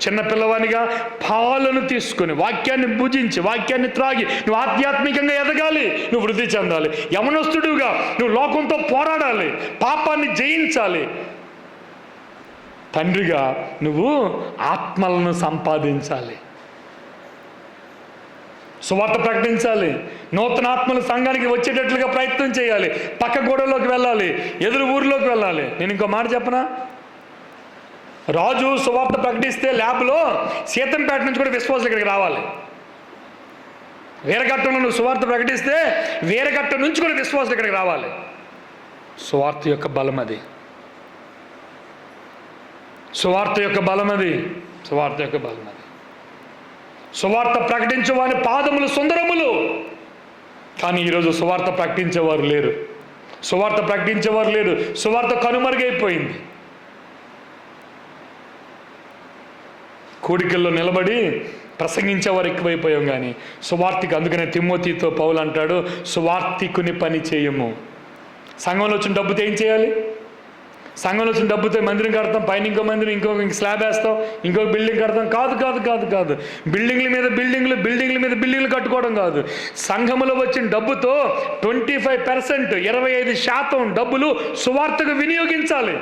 చిన్న పిల్లవానిగా పాలను తీసుకొని వాక్యాన్ని భుజించి వాక్యాన్ని త్రాగి నువ్వు ఆధ్యాత్మికంగా ఎదగాలి. నువ్వు వృద్ధి చెందాలి. యవనస్తుడుగా నువ్వు లోకంతో పోరాడాలి, పాపాన్ని జయించాలి. తండ్రిగా నువ్వు ఆత్మలను సంపాదించాలి, సువార్త ప్రకటించాలి, నూతన ఆత్మల సంఘానికి వచ్చేటట్లుగా ప్రయత్నం చేయాలి, పక్క గోడలోకి వెళ్ళాలి, ఎదురు ఊరిలోకి వెళ్ళాలి. నేను ఇంకో మాట చెప్పనా? రాజు సువార్త ప్రకటిస్తే ల్యాబ్లో సీతంపేట నుంచి కూడా విశ్వాసులు ఇక్కడికి రావాలి. వీరఘట్టంలో నువ్వు సువార్త ప్రకటిస్తే వీరఘట్టం నుంచి కూడా విశ్వాసులు ఇక్కడికి రావాలి. సువార్త యొక్క బలం అది, సువార్త యొక్క బలం అది, సువార్త యొక్క బలం అది. సువార్త ప్రకటించే వారి పాదములు సుందరములు. కానీ ఈరోజు సువార్త ప్రకటించేవారు లేరు, సువార్త ప్రకటించేవారు లేరు. సువార్త కనుమరుగైపోయింది. కోడికల్లో నిలబడి ప్రసంగించేవారు ఎక్కువైపోయాం కానీ సువార్తికి. అందుకనే తిమోతితో పౌలు అంటాడు, సువార్తికుని పని చేయము. సంఘంలో వచ్చిన డబ్బుతో ఏం చేయాలి? సంఘంలో వచ్చిన డబ్బుతో మందిరం కడతాం, పైన ఇంకో మందిరం, ఇంకొక స్లాబ్ వేస్తాం, ఇంకొక బిల్డింగ్ కడతాం. కాదు కాదు కాదు కాదు బిల్డింగ్ల మీద బిల్డింగ్లు, బిల్డింగ్ల మీద బిల్డింగ్లు కట్టుకోవడం కాదు. సంఘంలో వచ్చిన డబ్బుతో 25%, 25% డబ్బులు సువార్తకు వినియోగించాలి.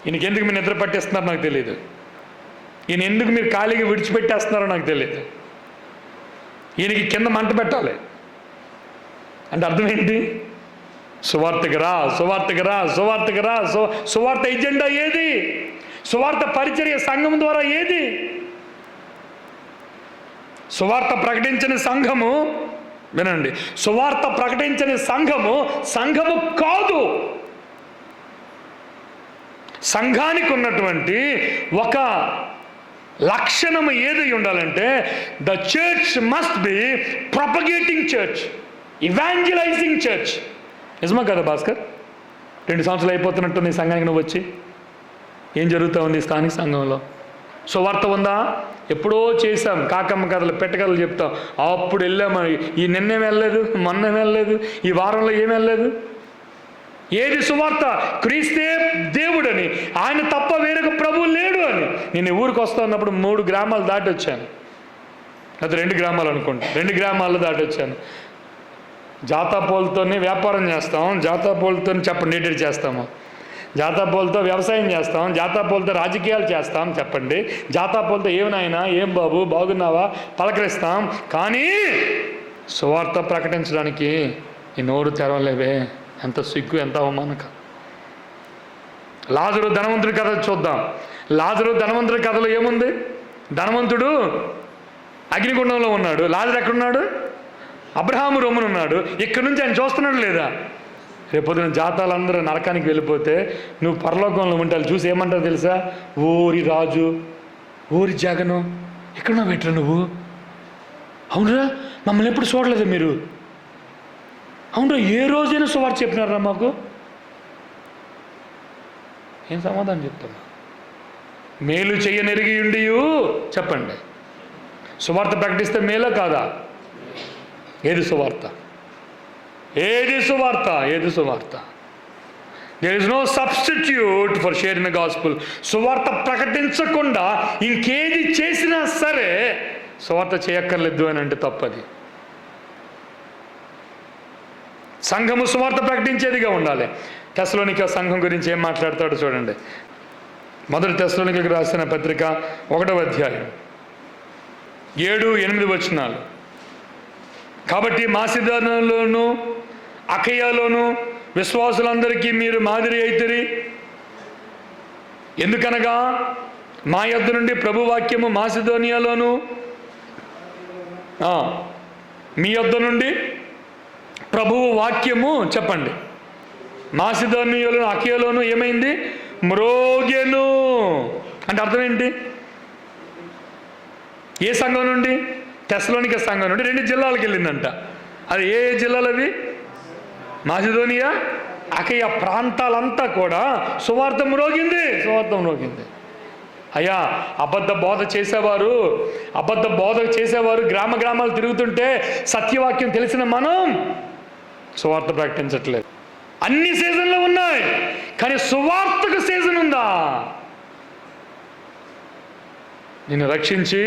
ఈయనకి ఎందుకు మీరు నిద్ర పట్టేస్తున్నారో నాకు తెలియదు, ఈయన ఎందుకు మీరు ఖాళీగా విడిచిపెట్టేస్తున్నారో నాకు తెలియదు. ఈయనకి కింద మంట పెట్టాలి అంటే అర్థం ఏంటి? సువార్తకు రా, సువార్తకు రా, సువార్తకు రా. సువార్త ఎజెండా ఏది? సువార్త పరిచర్య సంఘం ద్వారా ఏది? సువార్త ప్రకటించని సంఘము, వినండి, సువార్త ప్రకటించని సంఘము కాదు. సంఘానికి ఉన్నటువంటి ఒక లక్షణము ఏది ఉండాలంటే, the church must be propagating church, evangelizing church. నిజమా కదా భాస్కర్? 2 సంవత్సరాలు అయిపోతున్నట్టుంది ఈ సంఘానికి నువ్వు వచ్చి. ఏం జరుగుతూ ఉంది స్థానిక సంఘంలో? సువార్త ఉందా? ఎప్పుడో చేసాం, కాకమ్మ కథలు, పెట్టకథలు చెప్తాం. అప్పుడు వెళ్ళాము. ఈ నిన్నేం వెళ్ళలేదు, మొన్నేం వెళ్ళలేదు, ఈ వారంలో ఏం వెళ్ళలేదు. ఏది సువార్త? క్రీస్తే దేవుడని, ఆయన తప్ప వేరొక ప్రభువు లేడు అని. నేను ఊరికి వస్తా ఉన్నప్పుడు 3 గ్రామాలు దాటి వచ్చాను, అది 2 గ్రామాలు అనుకోండి, 2 గ్రామాల్లో దాటి వచ్చాను. జాతాపోలతోనే వ్యాపారం చేస్తాం, జాతాపోలతో చెప్పండి ఏంటి చేస్తాము, జాతాపోలతో వ్యవసాయం చేస్తాం, జాతాపోలతో రాజకీయాలు చేస్తాం. చెప్పండి, జాతాపోలతో ఏమినాయనా, ఏం బాబు బాగున్నావా పలకరిస్తాం. కానీ సువార్త ప్రకటించడానికి ఈ నోరు తెరవలేవే. ఎంత సిగ్గు, ఎంత అవమానక. లాజరు ధనవంతుడి కథ చూద్దాం. లాజరు ధనవంతుడి కథలో ఏముంది? ధనవంతుడు అగ్నిగుండంలో ఉన్నాడు, లాజరు ఎక్కడున్నాడు? అబ్రహాము రొమ్మునున్నాడు. ఇక్కడి నుంచి ఆయన చూస్తున్నాడు లేదా? రేపొద్దున జాతాలందరూ నరకానికి వెళ్ళిపోతే నువ్వు పరలోకంలో ఉంటావు, చూసి ఏమంటావు తెలుసా? ఓరి రాజు, ఓరి జగను, ఎక్కడున్నావు పెట్టరా నువ్వు? అవునరా, మమ్మల్ని ఎప్పుడు చూడలేదు మీరు? అవునరా, ఏ రోజైనా సువార్త చెప్పినారా మాకు? ఏం సమాధానం చెప్తాను? మేలు చెయ్యనెరిగి ఉండి చెప్పండి, సువార్త ప్రకటిస్తే మేలా కాదా? ఏది సువార్త? ఏది సువార్త? ఏది సువార్త? There is no substitute for sharing the gospel. సువార్త ప్రకటించకుండా ఇంకేది చేసినా సరే సువార్త చేయక్కర్లేదు అని అంటే తప్పది. సంఘము సువార్త ప్రకటించేదిగా ఉండాలి. తెస్సలోనిక సంఘం గురించి ఏం మాట్లాడతాడో చూడండి. 1 తెస్సలోనికలకు రాసిన పత్రిక 1వ అధ్యాయం 7-8 వచనాలు. కాబట్టి మాసిదోనియలోను అకయ్యలోను విశ్వాసులందరికీ మీరు మాదిరి అయితిరి. ఎందుకనగా మా యొద్ద నుండి ప్రభువాక్యము మాసిదోనియాలోను, మీ యొద్ద నుండి ప్రభువు వాక్యము, చెప్పండి, మాసిదోనియాలోను అకయ్యలోను ఏమైంది? మ్రోగెను. అంటే అర్థం ఏంటి? ఏ సంఘం నుండి? తెస్సలోనిక సంఘం నుండి 2 జిల్లాలకు వెళ్ళిందంట. అది ఏ జిల్లాలు అవి? మాసిదోనియా, అకయ్య ప్రాంతాలంతా కూడా సువార్త మ్రోగింది, సువార్త మ్రోగింది. అయ్యా, అబద్ధ బోధ చేసేవారు గ్రామ గ్రామాలు తిరుగుతుంటే సత్యవాక్యం తెలిసిన మనం సువార్త ప్రకటించట్లేదు. అన్ని సీజన్లు ఉన్నాయి, కానీ సువార్తకు సీజన్ ఉందా? నిన్ను రక్షించి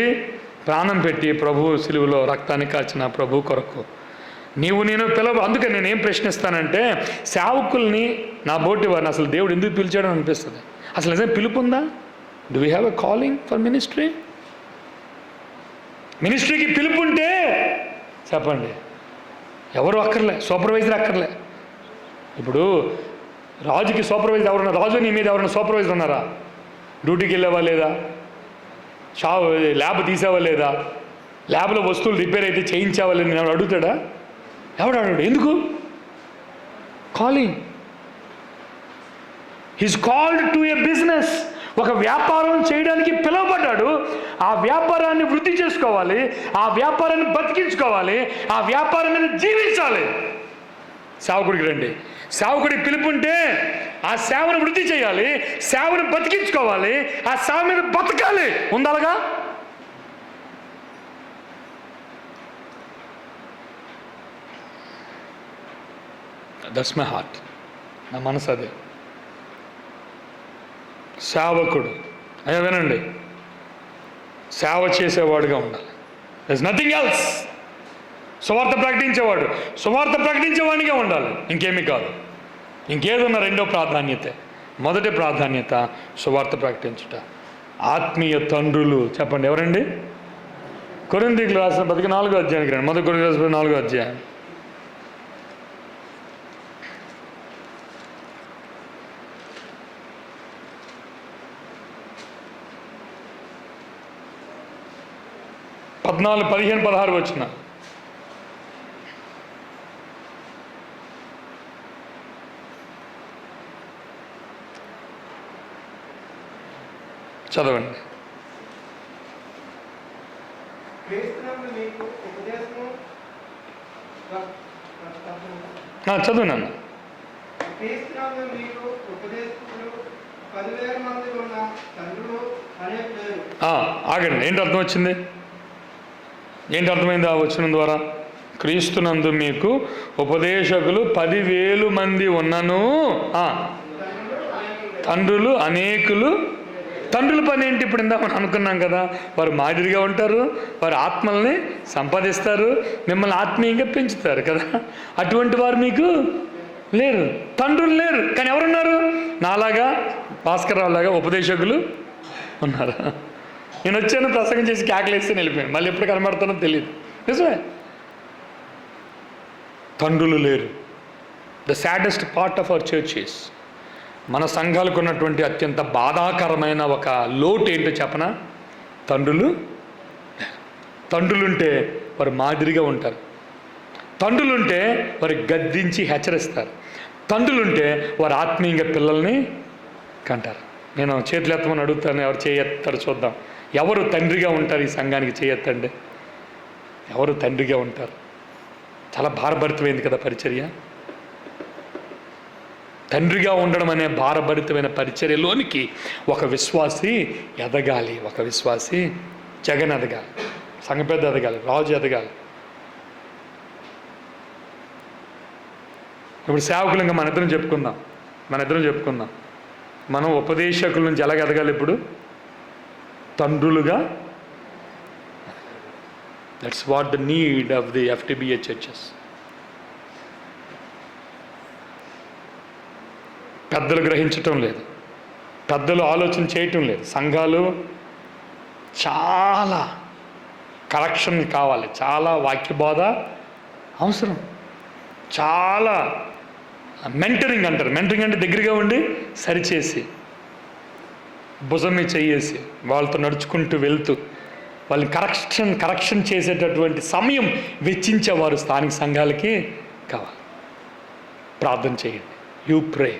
ప్రాణం పెట్టి ప్రభు సిలువలో రక్తాన్ని కాచిన ప్రభు కొరకు నేను అందుకని నేనేం ప్రశ్నిస్తానంటే, సేవకుల్ని, నా బోటి వారిని అసలు దేవుడు ఎందుకు పిలిచాడో అనిపిస్తుంది. అసలు నిజంగా పిలుపు ఉందా? Do we have a calling for ministry? మినిస్ట్రీకి పిలుపు ఉంటే చెప్పండి, ఎవరు అక్కర్లే, సూపర్వైజర్ అక్కర్లే. ఇప్పుడు రాజుకి సూపర్వైజర్ ఎవరన్నా, రాజు నీ మీద ఎవరైనా సూపర్వైజర్ ఉన్నారా? డ్యూటీకి వెళ్ళావా లేదా? ల్యాబ్ తీసావా లేదా? ల్యాబ్లో వస్తువులు రిపేర్ అయితే చేయించావా లేదా? నేను అడుగుతాడా? ఎవడు అడుగుతాడు? ఎందుకు? Calling. He's called to a business. ఒక వ్యాపారం చేయడానికి పిలువబడ్డాడు. ఆ వ్యాపారాన్ని వృద్ధి చేసుకోవాలి, ఆ వ్యాపారాన్ని బతికించుకోవాలి, ఆ వ్యాపారాన్ని జీవించాలి. సేవకుడికి రండి. సేవకుడికి పిలుపుంటే ఆ సేవను వృద్ధి చేయాలి, సేవను బతికించుకోవాలి, ఆ సేవ మీద బతకాలి. ఉండాలిగా. That's my heart. నా మనసు అదే. సేవకుడు అయ్యా వినండి, సేవ చేసేవాడుగా ఉండాలి. That's nothing else. సువార్త ప్రకటించేవాడు సువార్త ప్రకటించేవాడిగా ఉండాలి, ఇంకేమీ కాదు. ఇంకేదన్నా రెండో ప్రాధాన్యత. మొదటి ప్రాధాన్యత సువార్త ప్రకటించుట. ఆత్మీయ తండ్రులు చెప్పండి, ఎవరండి? కొరింథీయులకు రాసిన 4వ అధ్యాయానికి రండి. మొదటి కొరింథీయులకు రాసిన 4వ అధ్యాయం. పద్నాలుగు 15, 16 వచ్చిన చదవండి. చదువు నాన్న. ఆగండి, ఏంటి అర్థం వచ్చింది? ఏంటి అర్థమైంది ఆ వచనం ద్వారా? క్రీస్తునందు మీకు ఉపదేశకులు 10,000 మంది ఉన్నను, తండ్రులు అనేకులు. తండ్రుల పని ఏంటి? ఇప్పుడు ఇందామని అనుకున్నాం కదా, వారు మాదిరిగా ఉంటారు, వారు ఆత్మల్ని సంపాదిస్తారు, మిమ్మల్ని ఆత్మీయంగా పెంచుతారు కదా. అటువంటి వారు మీకు లేరు, తండ్రులు లేరు. కానీ ఎవరున్నారు? నాలాగా, భాస్కర్రావు లాగా ఉపదేశకులు ఉన్నారు. నేను వచ్చాను, ప్రసంగం చేసి కేకలేసి వెళ్ళిపోయాను, మళ్ళీ ఎప్పుడు కనబడతానో తెలియదు. నిజమే, తండ్రులు లేరు. The saddest part of our churches, మన సంఘాలకు ఉన్నటువంటి అత్యంత బాధాకరమైన ఒక లోటు ఏంటో చెప్పనా? తండ్రులుంటే వారు మాదిరిగా ఉంటారు, తండ్రులుంటే వారు గద్దించి హెచ్చరిస్తారు, తండ్రులుంటే వారు ఆత్మీయంగా పిల్లల్ని కంటారు. నేను చేతులు ఎత్తమని అడుగుతాను, ఎవరు చేయెత్తారు చూద్దాం. ఎవరు తండ్రిగా ఉంటారు? ఈ సంఘానికి చేయెత్తండి. ఎవరు తండ్రిగా ఉంటారు? చాలా భారభరితమైంది కదా పరిచర్య. తండ్రిగా ఉండడం అనే భారభరితమైన పరిచర్యలోనికి ఒక విశ్వాసి ఎదగాలి. ఒక విశ్వాసి జగన్ ఎదగాలి, సంఘ పెద్ద ఎదగాలి, రాజు ఎదగాలి. ఇప్పుడు సేవకులంగా మన ఇద్దరం చెప్పుకుందాం. మనం ఉపదేశకుల నుంచి ఎలాగ ఎదగాలి? ఇప్పుడు తండ్రులుగా. That's what the need of the FTBA churches. పెద్దలు గ్రహించటం లేదు, పెద్దలు ఆలోచన చేయటం లేదు. సంఘాలు చాలా కరెక్షన్ కావాలి, చాలా వాక్యబోధ అవసరం, చాలా మెంటరింగ్ అంటారు. మెంటరింగ్ అంటే దగ్గరగా ఉండి సరిచేసి, భుజం మీద చెయ్యేసి వాళ్ళతో నడుచుకుంటూ వెళ్తూ వాళ్ళని కరెక్షన్ చేసేటటువంటి సమయం వెచ్చించేవారు స్థానిక సంఘాలకి కావాలి. ప్రార్థన చేయండి, యూ ప్రే.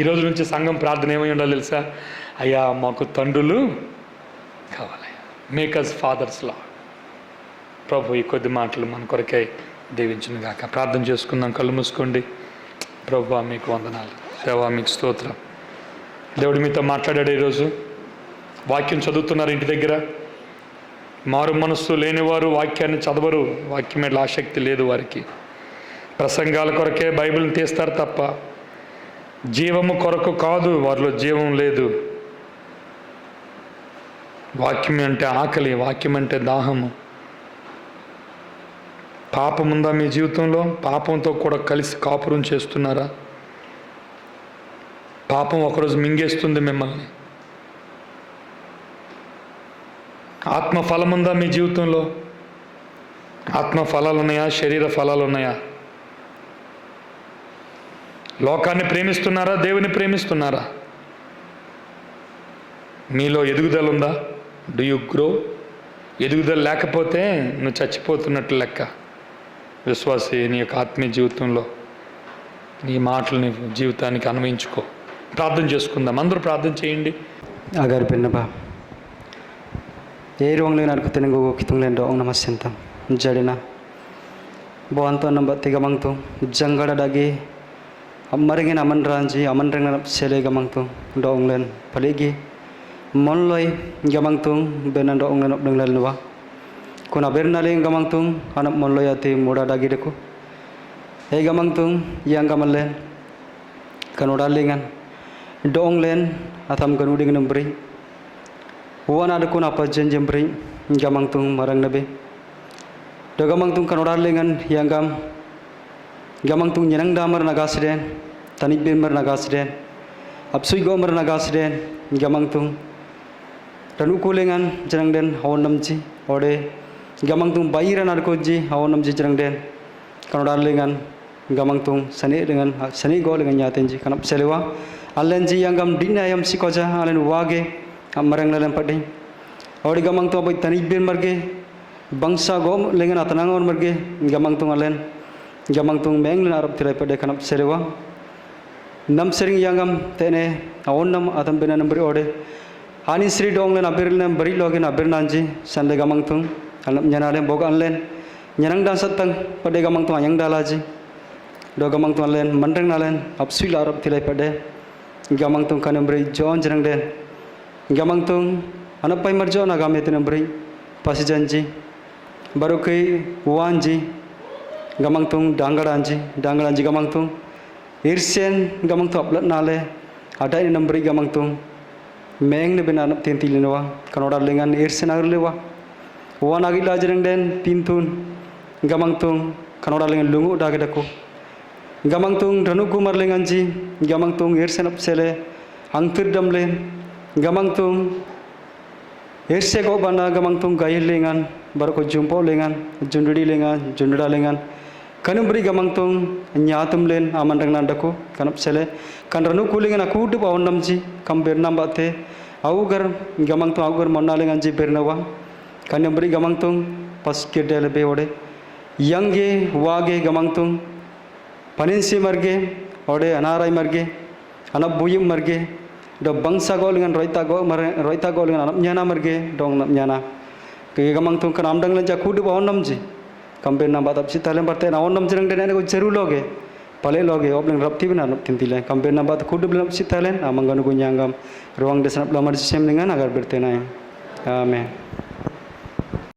ఈరోజు నుంచి సంఘం ప్రార్థన ఏమై ఉండాలి తెలుసా? అయ్యా మాకు తండ్రులు కావాలి, మేక్ అస్ ఫాదర్స్ లా. ప్రభు ఈ కొద్ది మాటలు మన కొరకై దీవించును గాక. ప్రార్థన చేసుకుందాం, కళ్ళు మూసుకోండి. ప్రభు మీకు వందనాలు, దేవా మీకు స్తోత్రం. దేవుడు మీతో మాట్లాడాడు. ఈరోజు వాక్యం చదువుతున్నారు ఇంటి దగ్గర. మారు మనస్సు లేనివారు వాక్యాన్ని చదవరు, వాక్యం మీద ఆసక్తి లేదు వారికి. ప్రసంగాల కొరకే బైబిల్ని తీస్తారు తప్ప జీవము కొరకు కాదు. వారిలో జీవం లేదు. వాక్యం అంటే ఆకలి, వాక్యం అంటే దాహము. పాపం ఉందా మీ జీవితంలో? పాపంతో కూడా కలిసి కాపురం చేస్తున్నారా? పాపం ఒకరోజు మింగేస్తుంది మిమ్మల్ని. ఆత్మ ఫలం ఉందా మీ జీవితంలో? ఆత్మ ఫలాలు ఉన్నాయా? శరీర ఫలాలు ఉన్నాయా? లోకాన్ని ప్రేమిస్తున్నారా? దేవుని ప్రేమిస్తున్నారా? మీలో ఎదుగుదల ఉందా? Do you grow? ఎదుగుదల లేకపోతే నువ్వు చచ్చిపోతున్నట్లు లెక్క. విశ్వాసి, నీ యొక్క ఆత్మీయ జీవితంలో నీ మాటలు నీ జీవితానికి అన్వయించుకో. ప్రార్థన చేసుకుందాం. అందరూ ప్రార్థన చేయండి. Agar benaba ye ruang len arku tenenggo kitung len doong namasentam jadina boanto namba tiga mangtu janggada dagi amaringin aman ranji aman rengan sele gamangtu doong len paligi monloi gamangtu benan doong len opdeng len luwa kuna bernale gamangtu anak monloi ati muda dagi deku e gamangtu yang gamal len kanodalingan doong len atam ganuding nembri wan adakun apa jenjembri gamangtung marang nabe do gamangtung kanodalingan yang gamangtung nyenang damar nagasden tanik bember nagasden apsui gomer nagasden gamangtung dan ukulengan jenang den hawan namji ode gamangtung bayiran adkoji hawan namji jenang den kanodalingan gamangtung sani dengan sani go dengan nyatenji kanap selewa Alenji yang gam dina ayam sikoja alen wage amarang lalam padi odi gamang to boy tani ben marge bangsa gom lengan atanang on marge gamang tung alen gamang tung meng len arab tirai pade kanap serewa nam sering yang gam tene awon nam atam bena number ode hani sri dong len abir len bari logen abir nanji sande gamang tung alam nyanale boga alen nyanang dan satang pade gamang tung ayang dalaji do gamang tung alen mandreng alen apsul arab tirai pade gamang tung kanembri jon jenang den gamang tung anapai marjo na game tenembri pasi janji baru kai wanji gamang tung dangaranji gamang tung irsen gamang tung aplat nale ada ini nembri gamang tung meng ne benar tenti linwa kanoda lengan irsen agar lewa wan agi la jenang den pintun gamang tung kanoda lengan lungu dagedako gamang tung ranu kumar lenganji gamang tung irsen apsele angtir damle gamang tung irse ko bana gamang tung gail lengan barko jumpo lengan jundudi lengan jundada lengan kanumbri gamang tung nyatum len amandang nandako kanap sele kan ranu kulingan aku du bawon namji kam bernam bate augar gamang tung augar monna lenganji bernawa kanumbri gamang tung pas kedele be ode yange wage gamang tung paninsi marge ode anarai marge anap buyum marge do bangsa go dengan roita go dengan anap nyana marge dong nap nyana ke gamang tung kan amdang lanja kudu ba onnam ji kambe na batap sitalem barte na onnam jirang den ko jeru loge pale loge obleng rapti bina nap tintile kambe na bat kudu blam sitalen amanganu go nyangam ruang desanap lamar sem dengan agar bertenai amen.